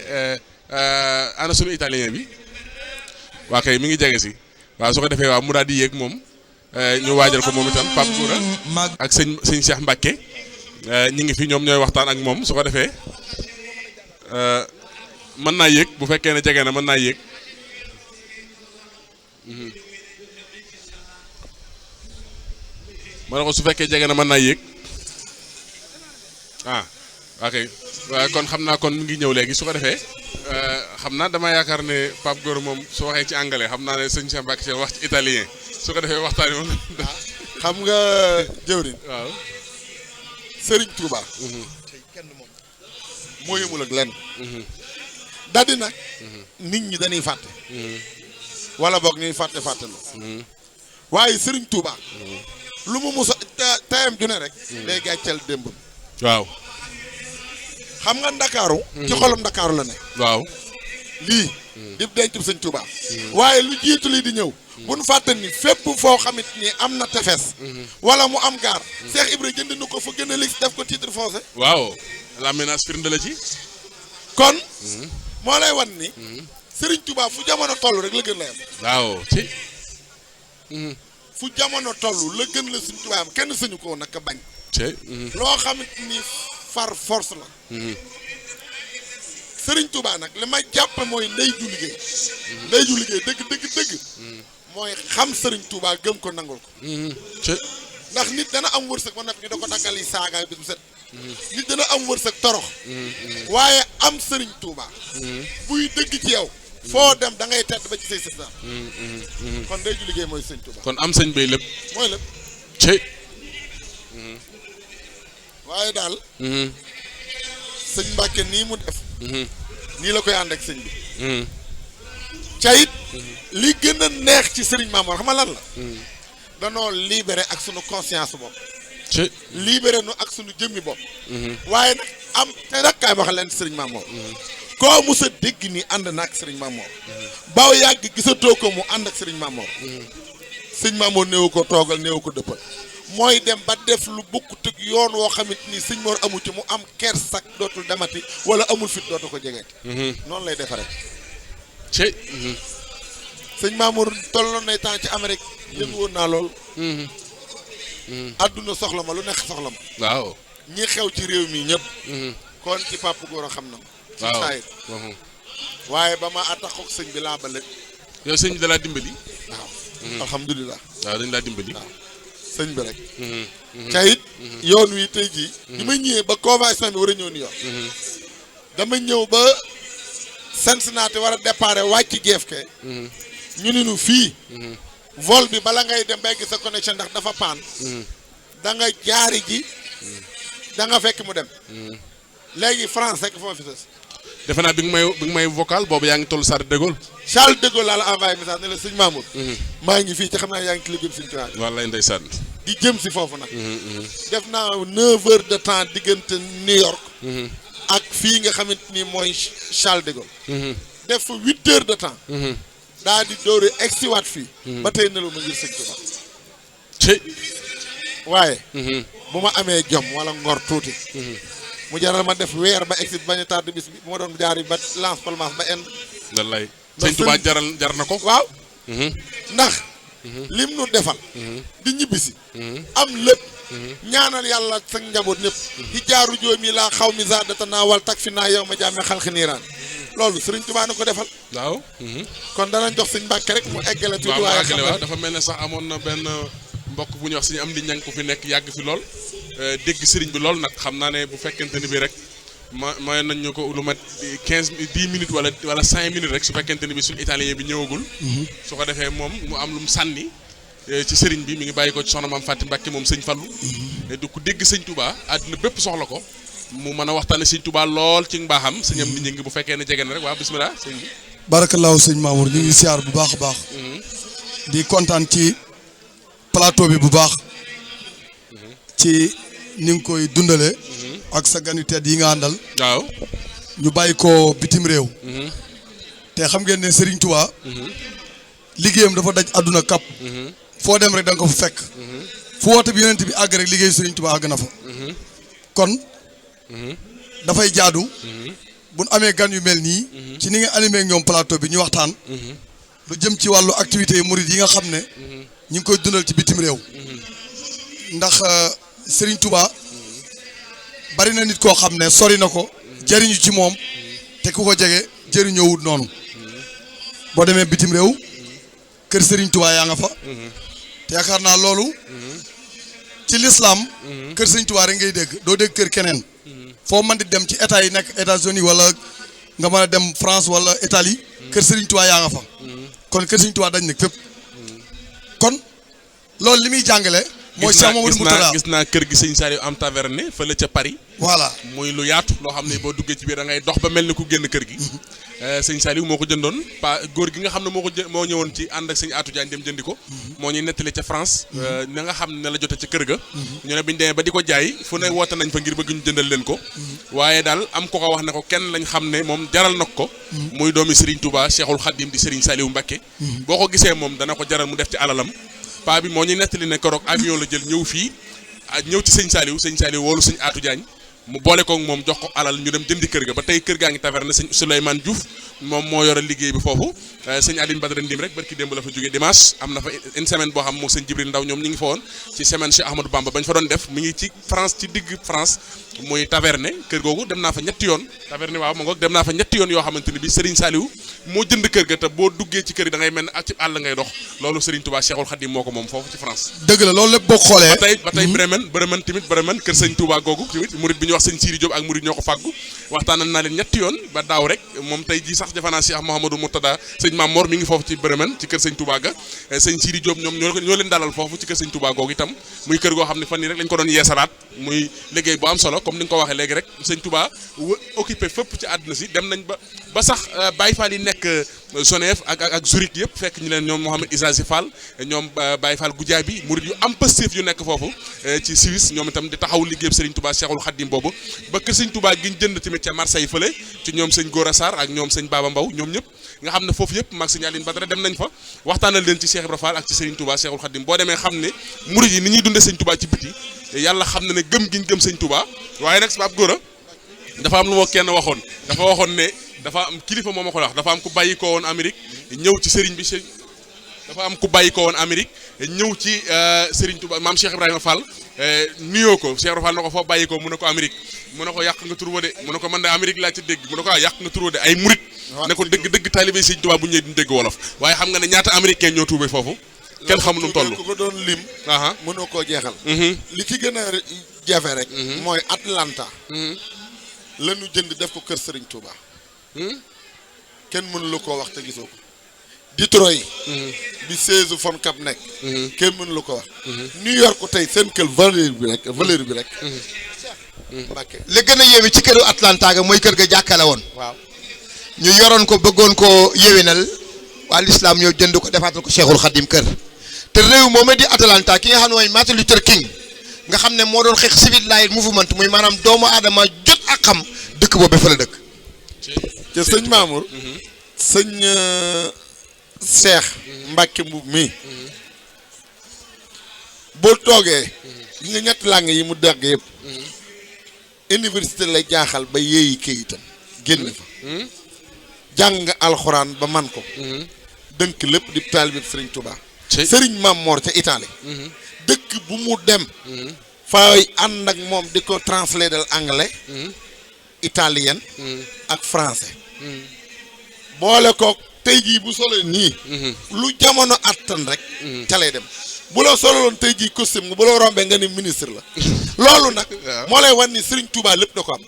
ana suñu italien bi waa kay mi ngi jege si waaw su ko defee waaw mu daal di yéeg moom ñu waajal ko moom itam Pape Gora ak sëñ Cheikh Mbacke ñi ngi fi ñoom ñooy waxtaan ak moom su ko defee mën naa yéeg bu fekkee ne jege na mën naa yéeg ma ne ko su fekkee jege na mën naa yéeg ah ok waaye kon xam naa kon mi ngi ñëw léegi su ko defee xam naa dama yaakaar ne Pape Gora moom su waxee ci anglais xam naa ne sëñ Cheikh Mbacke wax ci italien su ko defee waxtaan wi moom. xam nga jëwriñ waaw Serigne Touba. moo yëmul ak lenn. daldi nag. nit ñi dañuy fàtte. wala boog ñuy fàtte la. waaye Serigne Touba. lu mu musa tayam ju ne rek. day gàcceel démb. waaw. xam nga Ndakaaru. ci xolam Ndakaaru la ne. waaw. lii. di dencub sëñ Touba. waaye lu jiitu lii di ñëw. bu nu fàtte ni fépp foo xamit ni am na tefes. wala mu am gaar. Cheikh Ibra jënd na ko fa gën a lig def ko titre foncier. waaw. la menace firnde la ci. kon. moo lay wan ni. Serigne Touba fu jamono toll rek la gën la yam. waaw ci. fu jamono toll la gën la Serigne Touba am kenn sañu ko naka bañ. ci. loo xamit ni far force la. Serigne Touba nag li ma jàpp mooy ndey ju liggéey. ndey ju liggéey dëgg. mooy xam Serigne Touba gëm ko nangul ko. ci. ndax nit dana am wërsëg ba noppi da ko daggal yi saagaay bis bu set. nit dana am wërsëg torox. waaye am Serigne Touba. buy dëgg ci yow. foo dem da ngay tedd ba ci say sët. kon ndey ju liggéey mooy Serigne Touba. kon am sëñ bay lépp. mooy lépp. ci. waaye daal. sëñ Mbàkke nii mu def. nii la koy ànd ak sëñ bi. ca it li gën a neex ci Serigne Mamour xam nga lan la. danoo libéré ak sunu conscience bopp. ci. libéré nu ak sunu jëmmi bopp. waaye nag am te nag kaay wax leen Serigne Mamour. koo mus a dégg ni ànd na ak Serigne Mamour. baaw yàgg gisatoo ko mu ànd ak Serigne Mamour. sëñ Mamour néew ko toogal néew ko dëppal. mooy dem ba def lu bokkut ak yoon woo xamit ni sëñ Mor amu ci mu am kersak dootul demati wala amul fit dootu ko jegeeti. noonu lay defaree. ci. sëñ Mamour tolloon nay temps ci Amérique. yëngu woon naa lool. adduna soxla ma lu nekk soxla ma. waaw. ñi xew ci réew mi ñëpp. kon ci Pape Gora xam na ma. waaw saayir waaye ba ma attaquook sëñ bi laa ba lépp. yow sëñ bi da laa dimbali. waaw. alhamdulilah. waaw dañ laa dimbali. waaw sëñ bi rek. ca it yoon wi tey jii. bi ma ñëwee ba convention bi war a ñëw New York. dama ñëw ba Cincinnati war a départ wàcc JFK. ñu ne nu fii. vol bi bala ngay dem bay gis sa connexion ndax dafa paan. da nga jaari ji. da nga fekk mu dem. léegi France rek fa ma fi sës. defe naa bi nga may vocal boobu yaa ngi toll Charles de Gaulle. Charles de Gaulle laa la envoyé message ne la sëñ Mamour. maa ngi fii ci xam naa yaa ngi ci liggéeyam sëñ Tuubaa. wallaay ndeysaan. di jëm si foofu nag. def naa 9 heures de temps diggante New York. ak fii nga xamante ni mooy Charles de Gaulle. def fa 8 heures de temps. daa di dóore egsiwaat fii. ba tey nelaw ma ngir sëñ Tuubaa. ci. waaye. bu ma amee jom wala ngor tuuti. mu jaral ma def weer ba egsi bañ a tardé bis bi bu ma doon jaari ba Lance Palmas ba Inde. wallaay sëñ Tuubaa jar na ko. waaw. ndax. lim nu defal. di ñibbisi. am lépp. ñaanal yàlla sa njaboot ñëpp. ci jaaru joomi laa xaw mi zaadata naa wal tak fi naa yow ma jàmme xalxi niiraan. loolu Sëriñ Tuubaa na ko defal. waaw. kon danañ jox sëñ Mbàkke rek mu eggale tuuti. waaw waaye waaw dafa mel ne sax amoon na benn mbokk bu ñuy wax suñu am di ñang ko fi nekk yàgg fi lool. dégg sëriñ bi lool nag xam naa ne bu fekkente ni bi rek ma nañ ñu ko lu mat 10 minutes wala 5 minutes rek su fekkente ni bi suñu italien bi ñëwagul. su ko defee moom mu am lu mu sànni ci sëriñ bi mi ngi bàyyi ko ci soxna Maam Faati Mbàkke moom sëñ Fallu. du ko dégg sëñ Touba àdduna bépp soxla ko mu mën a waxtaane sëñ Touba lool ci mbaaxam sëñam di ñëngi bu fekkee ne jege na rek waaw bismillah sëñ bi. barakallahu sëñ Mamour ñu ngi siyaar bu baax a baax. di kontaan ci plateau bi bu baax. ci ni nga koy dundale ak sa ganu tedd yi nga àndal. waaw. ñu bàyyi ko bitim réew. te xam ngeen ne Serigne Touba. liggéeyam dafa daj àdduna kap. foo dem rek da nga ko fa fekk. fu woote bi yonent bi àgg rek liggéey Serigne Touba àgg na fa. kon. dafay jaadu. bu nu amee gan yu mel nii. ci ni nga animé ak ñoom plateau bi ñu waxtaan. lu jëm ci wàllu activité murid yi nga xam ne. ñu ngi koy dundal ci bitim réew. ndax Serigne Touba. bari na nit koo xam ne sori na ko. jëriñu ci moom. te ku ko jege jëriñoo wut noonu. boo demee bitim réew. kër Serigne Touba yaa nga fa. te yaakaar naa loolu. ci l'islam. kër Serigne Touba rek ngay dégg doo dégg kër keneen. foo mën di dem ci état yi nekk États-Unis wala nga mën a dem France wala Italie. kër Serigne Touba yaa nga fa. kon kër Serigne Touba dañ nekk fépp. kon loolu li muy jàngale. mooy Cheikh Mamadou Mourtada gis naa kër gi sëñ Saliou am taverne fële ca Paris. voilà muy lu yaatu loo xam ne boo duggee ci biir da ngay dox ba mel ni ku génn kër gi. sëñ Saliou moo ko jëndoon góor gi nga xam ne moo ñëwoon ci ànd ak sëñ Atou Diagne dem jëndi ko. moo ñuy nettali ca France. na nga xam ne la jote ca kër ga. ñu ne bi ñu demee ba di ko jaay fu ne woote nañ fa ngir bëgg ñu jëndal leen ko. waaye daal am ko wax ne ko kenn lañ xam ne moom jaral na ko. muy doomi Serigne Touba Cheikhul Khadim di Serigne Saliou Mbacké. boo ko gisee moom dana ko jaral mu def ci alalam. paa bi moo ñuy nettali ne keroog avion la jël ñëw fii ñëw ci sëñ Saliou woolu sëñ Atou Diagne mu boole koog moom jox ko alal ñu dem jëndi kër ga ba tey kër gaa ngi taverne sëñ Souleymane Diouf moom moo yore liggéey bi foofu sëñ Aline Badara Ndim rek barki démb la fa jógee dimanche am na fa une semaine boo xam moo sëñ Jibril Ndaw ñoom ñu ngi fa woon ci semaine Cheikh Ahmadou Bamba bañ fa doon def mi ngi ci France ci digg France muy taverne kër googu dem naa fa ñetti yoon taverne waaw ma ngoog dem naa fa ñetti yoon yoo xamante ni bi Serigne Saliou moo jënd kër ga te boo duggee ci kër yi da ngay mel ne ak ci àll ngay dox loolu Serigne Touba Cheikhul Khadim moo ko moom foofu ci France. dëgg la loolu lépp boo xoolee. ba tey Bremen kër sëñ Touba googu tamit murid bi ñu wax sëñ Siri Diop ak murid ñoo ko fàggu waxtaanal naa leen ñetti yoon ba daaw rek moom tey ji sax defe naa Cheikh Mouhamadou Mourtada sëñ Mamor mi ngi foofu ci Bremen ci kër sëñ Touba ga sëñ Siri Diop ñoom ñoo leen dalal foofu ci kër sëñ Touba googu itam muy kër goo xam ne fan yi rek lañ ko doon yeesalaat muy liggéey bu am solo comme ni nga ko waxee léegi rek sëñ Touba occupé fépp ci àdduna si dem nañ ba sax Baye Fall yi nekk Genève ak Zurich yëpp fekk ñu leen ñoom Mohamed Isazi Fall ñoom Baye Fall Goudiaby murid yu am positif yu nekk foofu ci Suisse ñoom itam di taxaw liggéeyam Serigne Touba Cheikhul Khadim boobu ba kër sëñ Touba gi ñu jënd tamit ca Marseille fële ci ñoom sëñ Gora Sarr ak ñoom sëñ Baba Mbaw ñoom ñëpp nga xam ne foofu yëpp mag sëñ Aline Badara dem nañ fa waxtaanal leen ci Cheikh Ibra Fall ak ci Serigne Touba Cheikhul Khadim boo demee xam ne murid yi ni ñuy dundee sëñ Touba ci biti yàlla xam na ne gëm gi ñu gëm sëñ Touba waaye nag Pape Gora dafa am lu ma kenn waxoon dafa waxoon ne dafa am kilifa moo ma ko wax dafa am ku bàyyi ko woon Amérique ñëw ci Serigne bi dafa am ku bàyyi ko woon Amérique ñëw ci Serigne Touba maam Cheikh Ibrahima Fall nuyoo ko Cheikh Ibrahima Fall na ko foo bàyyi ko mu ne ko Amérique mu ne ko yàq nga tur wa de mu ne ko man de Amérique laa ci dégg mu ne ko yàq nga tur wa de ay murit ne ko dëgg taalibe Serigne Touba bu ñëwee duñ dégg wolof waaye xam nga ne ñaata américain ñoo tuubee foofu kenn xamu nu mu toll ku ko doon lim mënoo koo jeexal li ci gën a jafe rek mooy Atlanta lanu jënd def ko kër Serigne Touba kenn mënu la koo wax te gisoo ko Detroit bi siège Fon Cap nekk kenn mënu la ko wax New York tey seen kër valeur bi rek li gën a yéeme ci këru Atlanta ga mooy kër ga jàkkale woon waaw ñu yoroon ko bëggoon ko yéwénal waa l'islam ñoo jënd ko defaatal ko Cheikhul Khadim kër te réew moom di Atlanta ki nga xam ne mooy Martin Luther King nga xam ne moo doon xeex civil rights movement muy maanaam doomu aadama jot ak xam dëkk boobu fa la dëkk te sëñ Mamour sëñ Cheikh Mbacke Mbuub mi boo toogee gi nga ñetti làng yi mu dagg yëpp université lay jaaxal ba yeeyi këyitam génn fa jàng alxuraan ba man ko dënk lépp di taalibe Serigne Touba Serigne Mamor ca Italie dëkk bu mu dem fay ànd ak moom di ko translater anglais italien ak français boole ko tey jii bu solo nii lu jamono attan rek ca lay dem bu la sololoon tey jii costume bu la rombee nga ni ministre la loolu nag moo lay wan ni Serigne Touba lépp da ko am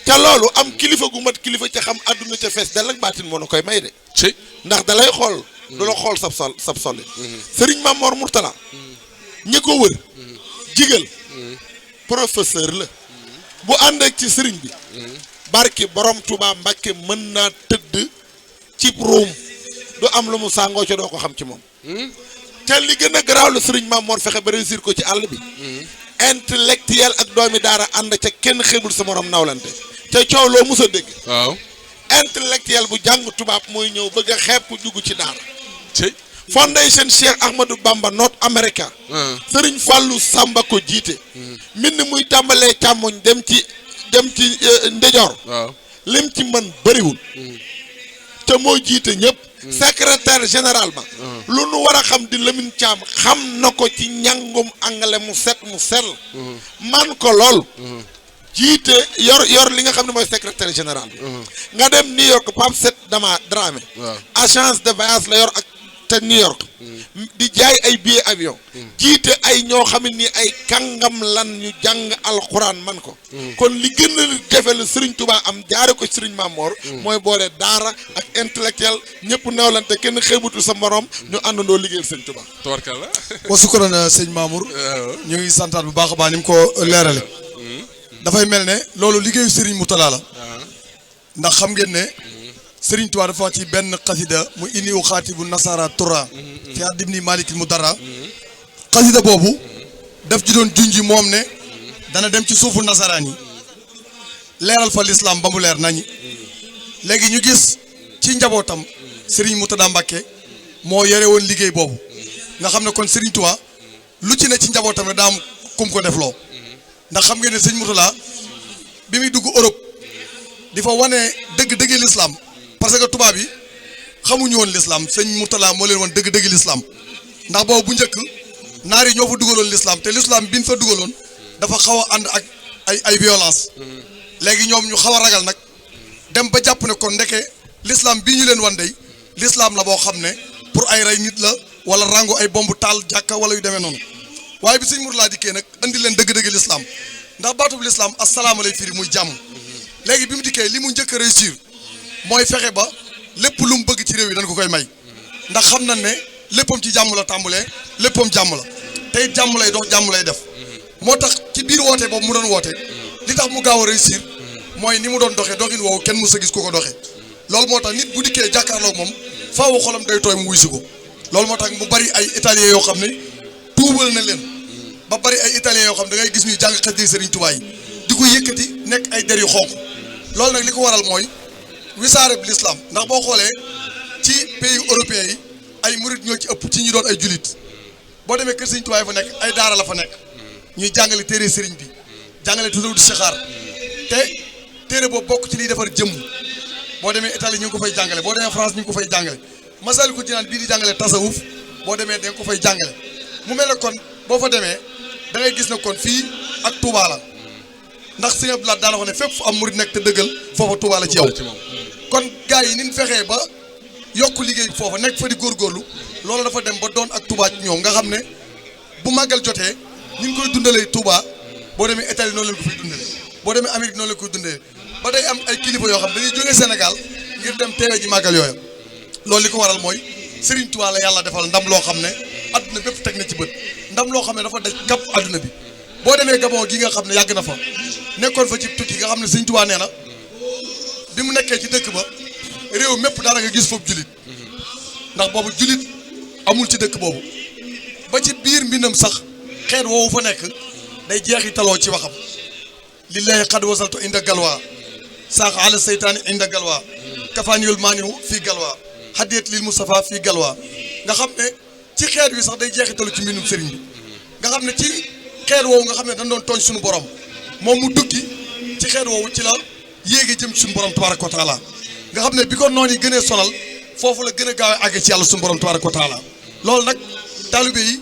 ca loolu am kilifa gu mat kilifa ca xam àdduna ca fees dal ak baatin moo na koy may de ndax da lay xool du la xool sab solli Serigne Mamor Mourtala ñi ko wër jigal professeur la bu ànd ak ci Serigne bi barki borom Touba Mbacke mën naa tëdd ci ruum du am lu mu sàngoo ca doo ko xam ci moom te li gën a garaaw la Serigne Mamor fexe ba réussir ko ci àll bi intellectuel ak doomi daara ànd ca kenn xébul sa morom nawlante te coow loo mus a dégg waaw intellectuel bu jàng tubaab mooy ñëw bëgg a xepp dugg ci daara fondation Cheikh Ahmadou Bamba North America Serigne Fallou Samba ko jiite mbind muy tàmbalee càmmoñ dem ci ndejoor lim ci mën bëriwul te moo jiite ñëpp secrétaire général ba lu nu war a xam di Lamine Thiam xam na ko ci njàngum anglais mu set mu sell man ko lool jiite yor li nga xam ne mooy secrétaire général bi nga dem New York Pape Set Dramé agence de voyage la yor ak te New York di jaay ay billet avion jiite ay ñoo xam ne ni ay kàngam lan ñu jàng alxuraan man ko kon li gën a jafe la Serigne Touba am jaare ko Serigne Mamor mooy boole daara ak intellectuel ñëpp nawlante kenn xeebutul sa morom ñu àndandoo liggéeyal Serigne Touba. tabarkalla. wa sukkuran sëñ Mamour ñu ngi santaat bu baax a baax ni mu ko leerale dafay mel ne loolu liggéeyu Serigne Moutala la ndax xam ngeen ne Serigne Touba dafa wax ci benn xasida mu inni u xaatibu nasara tura fi addibni malikil mudara xasida boobu daf ci doon junji moom ne dana dem ci suufu nasaraan yi leeral fa l'islam ba mu leer nañ léegi ñu gis ci njabootam Serigne Moutada Mbacké moo yore woon liggéey boobu nga xam ne kon Serigne Touba lu ci ne ci njabootam ne daa am kum ko def loo ndax xam ngeen ne Serigne Moutada bi muy dugg Europe di fa wane dëgg-dëgg l'islam parce que tubaab yi xamuñu woon l'islam Serigne Moutada moo leen woon dëgg-dëgg l'islam ndax boobu bu njëkk naar yi ñoo fa dugaloon l'islam te l'islam bi ñu fa dugaloon dafa xaw a ànd ak ay violence léegi ñoom ñu xaw a ragal nag dem ba jàpp ne kon ndeke l'islam bii ñu leen wan dey l'islam la boo xam ne pour ay rey nit la wala rango ay bombu taal jàkka wala yu demee noonu waaye bi Serigne Moutada dikkee nag andi leen dëgg-dëgg l'islam ndax baatub l'islam asalaama lay firi muy jàmm léegi bi mu dikkee li mu njëkk a réussir mooy fexe ba lépp lu mu bëgg ci réew yi dañ ko koy may ndax xam nañ ne léppam ci jàmm la tàmbalee léppam jàmm la te it jàmm lay dox jàmm lay def moo tax ci biir woote boobu mu doon woote li tax mu gaaw a réussir mooy ni mu doon doxee doxin woowu kenn mës a gis ku ko doxee loolu moo tax nit bu dikkee jàkkaarloog moom faawu xolam day tooy mu wuy si ko loolu moo tax mu bari ay italiens yoo xam ne tuubal na leen ba bari ay italiens yoo xam ne da ngay gis ñuy jàng xasida Serigne Touba yi di ko yëkkati nekk ay der yu xonq loolu nag li ko waral mooy wisaare bi l'islam ndax boo xoolee ci pays européens yi ay murit ñoo ci ëpp ci ñi doon ay julit boo demee kër Serigne Touba yi fa nekk ay daara la fa nekk ñuy jàngale téere Serigne bi jàngale tasawudu sixaar te téere boobu bokk ci liy defar jëmm boo demee Italie ñu ngi ko fay jàngale boo demee France ñu ngi ko fay jàngale Masaalikul Jinaan bii di jàngale tasawuf boo demee da nga ko fay jàngale mu mel ne kon boo fa demee da ngay gis ne kon fii ak Touba la ndax Sëñ Abdou Lahad daana wax ne fépp fu am murit nekk te dëggal foofa Touba la ci yow kon gars yi ni ñu fexee ba yokk liggéey foofa nekk fa di góorgóorlu loolu dafa dem ba doon ak Touba ci ñoom nga xam ne bu màggal jotee ñu ngi koy dundalee Touba boo demee Italie noonu leen ko fiy dundalee boo demee Amérique noonu leen koy dundalee ba day am ay kilifa yoo xam dañuy jógee Sénégal ngir dem teewe ji màggal yooyu loolu li ko waral mooy Serigne Touba la yàlla defal ndam loo xam ne adduna bépp teg na ci bët ndam loo xam ne dafa daj kap adduna bi boo demee Gabon gi nga xam ne yàgg na fa nekkoon fa ci tukki nga xam ne Serigne Touba nee na bi mu nekkee ci dëkk ba réew mépp daara nga gis foofu julit ndax boobu julit amul ci dëkk boobu ba ci biir mbindam sax xeet woowu fa nekk day jeexitaloo ci waxam lillahi xad wasaltu inda galwa saax ala seytaani inda galwa kafaaniyul maanihu fii galwa hadiyat lil Mustafa fii galwa nga xam ne ci xeet wi sax day jeexitalu ci mbindum sëriñ bi nga xam ne ci xeet woowu nga xam ne dañ doon tooñ suñu borom moom mu dukki ci xeet woowu ci la yéegi jëm ci suñu borom tabaraka wa taala nga xam ne bi ko noonu yi gënee sonal foofu la gën a gaaw a àgg ci yàlla suñu borom tabaraka wa taala loolu nag taalibe yi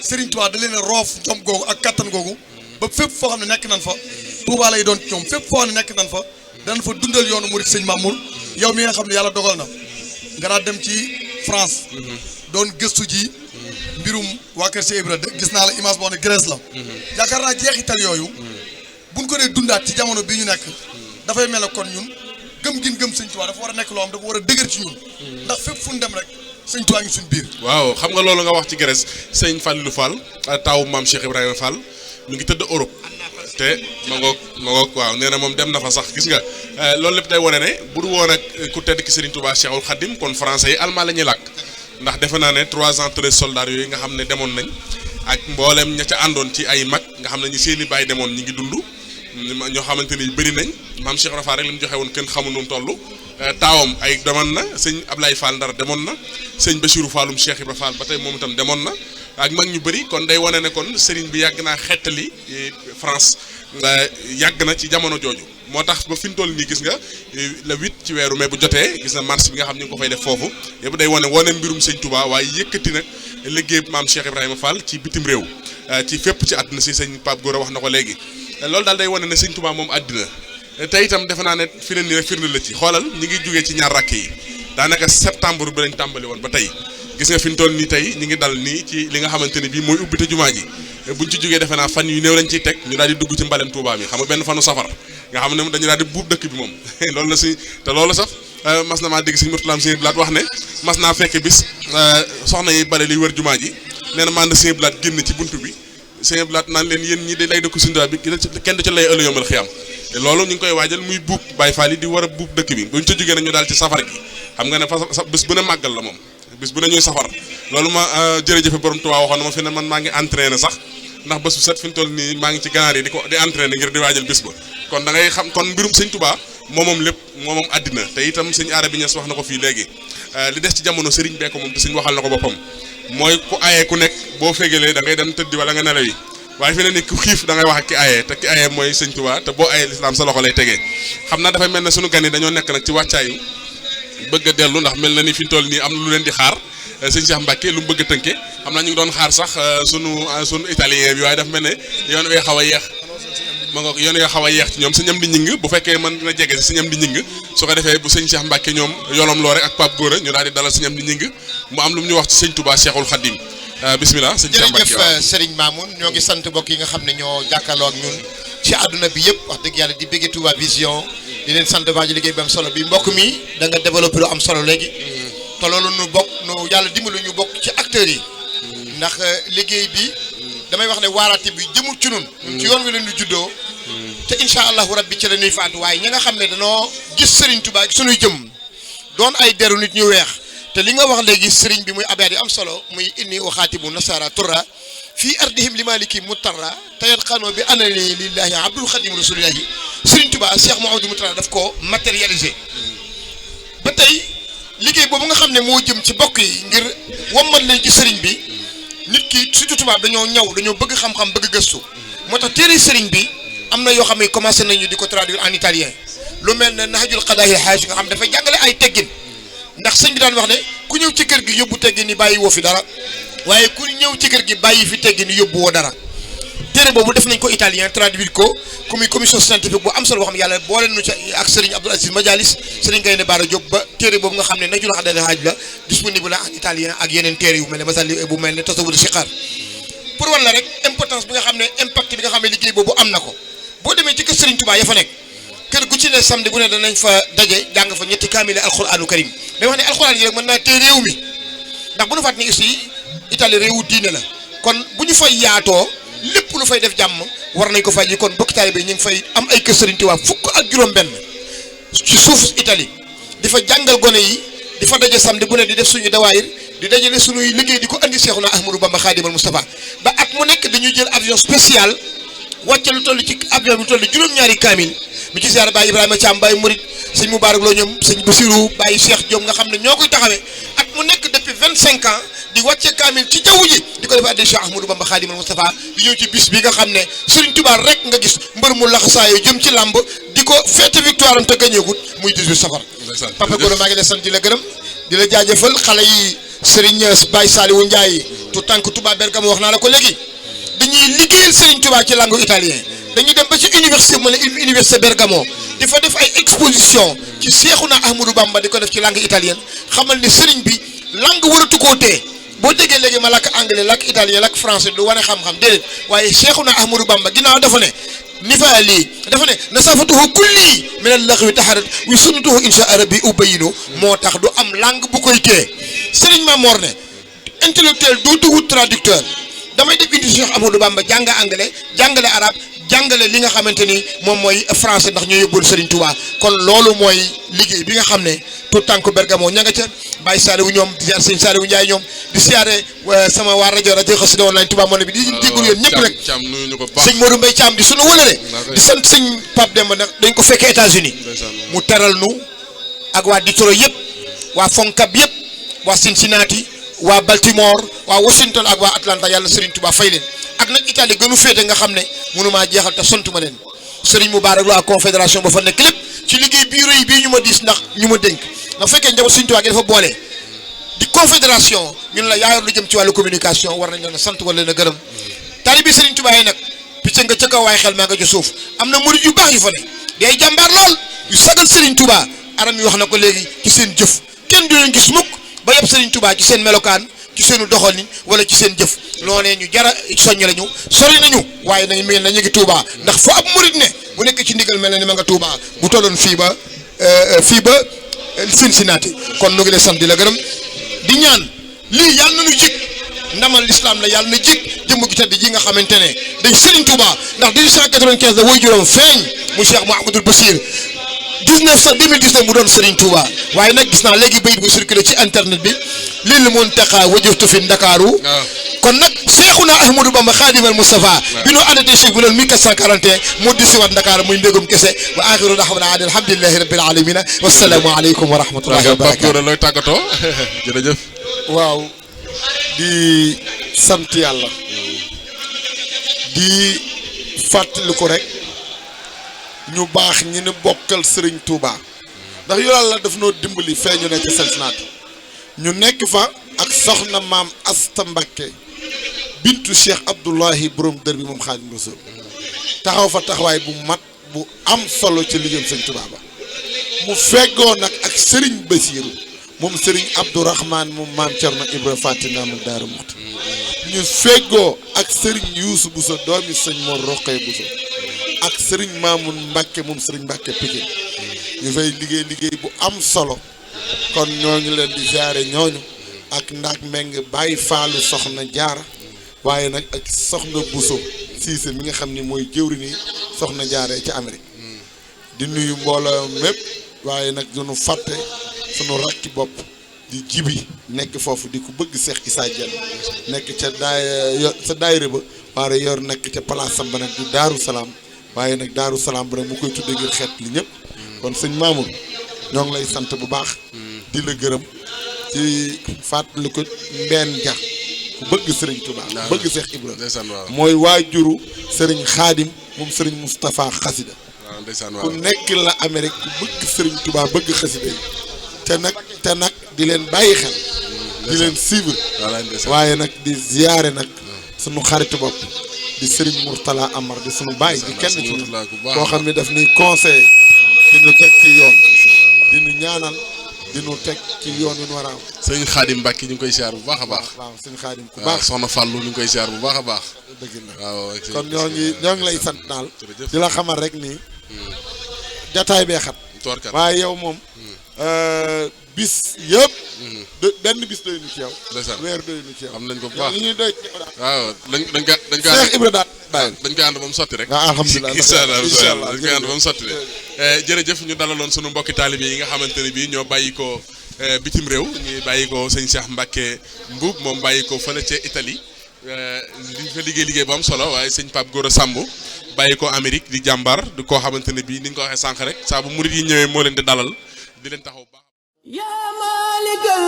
Serigne Touba da leen a roof jom googu ak kattan googu ba fépp foo xam ne nekk nan fa Touba lay doon ci ñoom fépp foo xam ne nekk nan fa danañ fa dundal yoonu murid sëñ Mamour yow mi nga xam ne yàlla dogal na nga daa dem ci France doon gëstu ji mbirum waa Kër Cheikh Ibra gis naa la image boo xam ne Grèce la yaakaar naa jeexital yooyu buñ ko dee dundaat ci jamono bi ñu nekk dafay mel ne kon ñun gëm gin gëm sëñ Touba dafa war a nekk loo xam dafa war a dëgër ci ñun ndax fépp fu ñu dem rek sëñ Touba ngi suñ biir. waaw xam nga loolu nga wax ci Grèce sëñ Fallou Fall taawu maam Cheikh Ibrahima Fall mi ngi tëdd Europe te ma ngoog waaw nee na moom dem na fa sax gis nga loolu lépp day wane ne bu du woon ak ku tedd ki Serigne Touba Cheikhul Khadim kon français yi allemand la ñuy làkk ndax defe naa ne 313 soldats yooyu nga xam ne demoon nañ ak mboolem ña ca àndoon ci ay mag nga xam ne ñi seen i baay demoon ñi ngi dund ñoo xamante ni bëri nañ maam Cheikh Rafa rek li mu joxe woon kenn xamul nu mu toll taawam ay demoon na sëñ Ablaye Fall Ndar demoon na sëñ Bachirou Fallum Cheikh Ibra Fall ba tey moom itam demoon na ak mag ñu bëri kon day wane ne kon Serigne bi yàgg naa xettali France yàgg na ci jamono jooju moo tax ba fi ñu toll nii gis nga le 8 ci weeru mai bu jotee gis na marche bi nga xam ñu ngi ko fay def foofu yëpp day wane mbirum sëñ Touba waaye yëkkati nag liggéey maam Cheikh Ibrahima Fall ci bitim réew ci fépp ci àdduna si sëñ Pape Gora wax na ko léegi loolu daal day wane ne sëñ Touba moom àddina te itam defe naa ne fi ne nii rek firnde la ci xoolal ñi ngi jógee ci ñaar rakk yi daanaka septembre bi lañ tàmbali woon ba tey gis nga fi ñu toll nii tey ñu ngi dal nii ci li nga xamante ne bii mooy ubbite jumaa ji buñ ci jógee defe naa fan yu néew lañ ciy teg ñu daal di dugg ci mbalem Touba mi xam nga benn fanu safar nga xam ne dañu daal di buub dëkk bi moom loolu la si te loolu sax mas na maa dégg si Mourtala Sëñ Blaat wax ne mas naa fekk bis soxna yi bale li wër jumaa ji nee na man de Sëñ Blaat génn ci buntu bi Sëñ Blaat naan leen yéen ñi de lay dëkk Sëñ Tuubaa bi kenn du ci lay ëllëg yombal xiyam te loolu ñu ngi koy waajal muy buub Baay Faal yi di war a buub dëkk bi buñ ca jógee nag ñu daal ci safar gi xam nga ne fa bis bu ne màggal la moom bis bu ne ñuy safar loolu ma jërëjëfe borom Tuubaa waxoon na ma fi ne man maa ngi entraîné sax ndax bés bu set fi ñu toll nii maa ngi ci ganaar yi di entraîné ngir di waajal bis ba kon da ngay xam kon mbirum Sëñ Tuubaa moom lépp moom àddina te itam sëñ Arabi Ñas wax na ko fii léegi li des ci jamono sëriñ bee ko moom te sëñ waxal na ko boppam mooy ku ayee ku nekk boo fégalee da ngay dem tëddi wala nga nelaw yi waaye fi ne ni ku xiif da ngay wax ak ki ayee te ki ayee mooy Sëñ Tuubaa te boo ayee lislaam sa loxo lay tegee xam naa dafay mel ne sunu gan yi dañoo nekk nag ci wàccaayu bëgg a dellu ndax mel na ni fi ñu toll nii am na lu leen di xaar sëñ Cheikh Mbacke lu mu bëgg a tënke xam naa ñu ngi doon xaar sax sunu italien bi waaye dafa mel ne yoon wee xaw a yeex ma nga yoon wee xaw a yeex ci ñoom sëñ am di ñing bu fekkee mën dina jege si sëñ am di ñing su ko defee bu sëñ Cheikh Mbacke ñoom yolom loo rek ak Pape Gora ñu daal di dalal sëñ am di ñing mu am lu mu ñu wax ci sëñ Touba Cheikhul Khadim bismillah sëñ Cheikh Mbacke jërëjëf Serigne Mamoun ñoo ngi sant mbokk yi nga xam ne ñoo jàkkaarloo ak ñun ci àdduna bi yëpp wax dëgg yàlla di bëgg Touba Vision di leen sant baax ji liggéey bi am solo bi mbokk mi da nga développé lu am solo léegi te loolu nu bokk nu yàlla dimbali ñu bokk ci acteurs yi ndax liggéey bi damay wax ne waaraate bi jëmul ci nun ci yoon wi la ñu juddoo te incha allahu rabbi ci la ñuy faatu waaye ñi nga xam ne danoo gis Serigne Touba suñuy jëm doon ay deru nit ñu weex te li nga wax léegi Serigne bi muy abaat yi am solo muy inni waxaatibu nasara turra fii ardihim li maliki mutarra tayat xanoo bi anani lillahi abdul xadim rasulillahi Serigne Touba Cheikh Mouhamadou Moutara daf ko matérialisé ba tey liggéey boobu nga xam ne moo jëm ci bokk yi ngir wommat leen ci Serigne bi nit ki surtout tubaab dañoo ñaw dañoo bëgg xam-xam bëgg gëstu moo tax téere Serigne bi am na yoo xam ne commencé nañu di ko traduire en italien lu mel ne Nahjul Qadaa'il Haaj nga xam dafa jàngale ay teggin ndax sëñ bi daan wax ne ku ñëw ci kër gi yóbbu teggin ni bàyyi woo fi dara waaye ku ñëw ci kër gi bàyyi fi teggin ni yóbbu woo dara téere boobu def nañ ko italien traduire ko comme commission scientifique bu am solo boo xam ne yàlla boole nu ci ak Serigne Abdoul Aziz Madialis Serigne Gaynde Bara Diop ba téere boobu nga xam ne Nahjul Qadaa'il Haaj la disponible la en italien ak yeneen téere yu mel ne masali bu mel ne Tasawwur Siqaar pour wan la rek importance bi nga xam ne impact bi nga xam ne liggéey boobu am na ko boo demee ci kër Serigne Touba ya fa nekk kër gu ci ne samedi bu ne danañ fa daje jàng fa ñetti kaamile alquranu karim day wax ne alquran yi rek mën naa tee réew mi ndax bu ñu fàttali ni aussi Italie réewu diine la kon bu ñu fay yaatoo lépp lu fay def jàmm war nañ ko fay ji kon bokk taalibe ñu ngi fay am ay kër Serigne Touba fukk ak juróom-benn ci suuf Italie di fa jàngal gone yi di fa daje samedi bu ne di def suñu dawaayir di dajale suñuy liggéey di ko andi Seexuna Ahmadou Bamba Xaadimal Mustafa ba at mu nekk dañuy jël avion spécial wàcce lu toll ci avion bi toll juróom-ñaari kaamil mi ci ziar Baye Ibrahima Thiam Baye Murit sëñ Moubarak Lo ñoom sëñ Bassirou Baye Cheikh Diop nga xam ne ñoo koy taxawee at mu nekk depuis 25 ans di wàcce kaamil ci jaww ji di ko def addi Cheikh Ahmadou Bamba Khadimal Moustapha di ñëw ci bis bi nga xam ne Serigne Touba rek nga gis mbër mu laxasaayo jëm ci làmb di ko fête victoire am te gañeegut muy 18 safar Papa Gora maa ngi lay sant di la gërëm di la jaajëfal xale yi Serigne Baye Saliou Ndiaye tout tànk Touba Bergamo wax naa la ko léegi dañuy liggéeyal Serigne Touba ci langue italien dañuy dem ba ci université mu ne université Bergamo di fa def ay exposition ci Cheikhouna Ahmadou Bamba di ko def ci langue italienne xamal ni Serigne bi langue waratu koo tee boo déggee léegi ma làkk anglais làkk italien làkk français du wane xam-xam déedéet waaye Cheikhouna Ahmadou Bamba ginnaaw dafa ne nifaali dafa ne nasafatuhu kulli min al-laghwi taharat wi sunnatuhu insha rabbi ubayinu moo tax du am langue bu koy tee Serigne Mamor ne intellectuel dootu wut traducteur damay def indi Cheikh Ahmadou Bamba jàng anglais jàngale arabe jàngale li nga xamante ni moom mooy français ndax ñu yóbbul Serigne Touba kon loolu mooy liggéey bi nga xam ne tout tànk Bergamo ña nga ca Baye Saliou ñoom di ziar sëñ Saliou Ndiaye ñoom di siyaare sama waa rajo Xassida Online Touba Monde bi di déglu yéen ñëpp rek sëñ Modou Mbaye Thiam di sunu wëlëre di sant sëñ Pape Demba nag dañ ko fekkee États-Unis mu teral nu ak waa Detroit yëpp waa Foncab yëpp waa Cincinnati waa Baltimore waa Washington ak waa Atlanta yàlla Serigne Touba fay leen ak nag Italie gënu féete nga xam ne mënumaa jeexal te sontuma leen Serigne Moubarak Lo ak confédération ba fa nekk lépp ci liggéey bii rëy bii ñu ma diis ndax ñu ma dénk nga fekkee njaboot Serigne Touba gi dafa boole di confédération ñun la yaayor lu jëm ci wàllu communication war nañ leen a sant wala leen a gërëm taalibe Serigne Touba yi nag picc nga ca kaw waaye xel maa nga ci suuf am na murid yu baax yu fa ne di ay jàmbaar lool yu sagal Serigne Touba aram yi wax na ko léegi ci seen jëf kenn du leen gis mukk ba yëpp Serigne Touba ci seen melokaan ci seenu doxalin wala ci seen jëf noonee ñu jara soññ lañu sori nañu waaye nañ mel na ñu ngi Touba ndax fu ab murit ne bu nekk ci ndigal mel na ni ma nga Touba bu tolloon fii ba Cincinnati kon nu ngi lay sant di la gërëm di ñaan lii yàlla na nu jig ndamal l'islam la yàlla na jig jëmm gi tedd ji nga xamante ne dañ Serigne Touba ndax 1895 la woy juróom feeñ mu Cheikh Mouhamadoul Bachir 2019 mu doon Serigne Touba waaye nag gis naa léegi bayit bu circulé ci internet bi lil muntaqa wajjahtu fi Ndakaaru kon nag Seexuna Ahmadou Bamba Xaadimal Mustafa bi nu arrêté chef bu loolu 1441 moo disiwaat Ndakaaru muy mbégum kese wa axiru daxwana an alhamdulillahi rabbil alamina wasalaamu aleykum wa rahmatullahi wa barakatuh looy tàggatoo jërëjëf waaw di sant yàlla di fàttaliku rek ñu baax ñi ne bokkal Serigne Touba ndax yàlla daf noo dimbali feeñu ne ci Cincinnati ñu nekk fa ak soxna maam Asta Mbakke bintu Cheikh Abdoulahi borom dër bi moom Xaadimu Rasuul taxaw fa taxawaay bu mat bu am solo ci liggéeyam Serigne Touba ba mu feggoo nag ak Serigne Bassirou moom Serigne Abdourahmane moom maam Thierno Ibra Fatina mu Daaru Muxti ñu feggoo ak Serigne Youssou Bousso doomi sëñ Mor Roqee Bousso ak Serigne Mamoun Mbacke moom Serigne Mbacke Pikine ñu fay liggéey bu am solo kon ñooñu leen di ziare ñooñu ak ndaak meng bàyyi faalu soxna jaara waaye nag ak soxna Bousso Cissé mi nga xam ni mooy jëwri ni soxna jaaree ci Amérique di nuyu mbooloo mépp waaye nag duñu fàtte sunu rakki bopp di jibi nekk foofu di ko bëgg Cheikh Issa Diène nekk ca daayira ba waaye yor nekk ca palaasam ba nag di Daaru Salaam waaye nag Daaru Salaam ba nag mu koy tuddee ngir xeet li ñëpp kon sëñ Mamoun ñoo ngi lay sant bu baax di la gërëm ci fàttali ko Mbène Dia ku bëgg Serigne Touba bëgg Cheikh Ibrahima mooy waajuru Serigne Khadim moom Serigne Moustapha Xasida ku nekk la Amérique ku bëgg Serigne Touba bëgg xasida yi te nag di leen bàyyi xel di leen suivre waaye nag di ziyaare nag sunu xaritu bopp di Serigne Mourtala Amar di sunu bàyyi di kenn ci ñun koo xam ne daf ni conseil di nu teg ci yoon di nu ñaanal di nu teg ci yoon wi nu war a am sëñ Xaadim Mbàkke ñu ngi koy ziar bu baax a baax waaw sëñ Xaadim ku baax soxna Fàllu ñu ngi koy ziar bu baax a baax dëgg la waaw kon ñoo ngi lay sant daal di la xamal rek ni jataay bee xat waaye yow moom bis yëpp benn bis doy nu ci yow weer doy nu ci yow xam nañ ko bu baax li ñuy doy waaw dañ ko Cheikh Ibra daal dañ koy ànd ba mu sotti rek alhamdulilah inshallah dañ koy ànd ba mu sotti rek jërëjëf ñu dalaloon sunu mbokki taalibe yi nga xamante ne bii ñoo bàyyi ko bitim réew ñuy bàyyi ko sëñ Cheikh Mbacke Mbuub moom bàyyi ko fële ca Italie li fa liggéey bu am solo waaye sëñ Pape Gora Samb bàyyi ko Amérique di jàmbar di koo xamante ne bii ni ñu ko waxee sànq rek saa bu murit yi ñëwee moo leen di dalal di leen taxaw baax ya malikal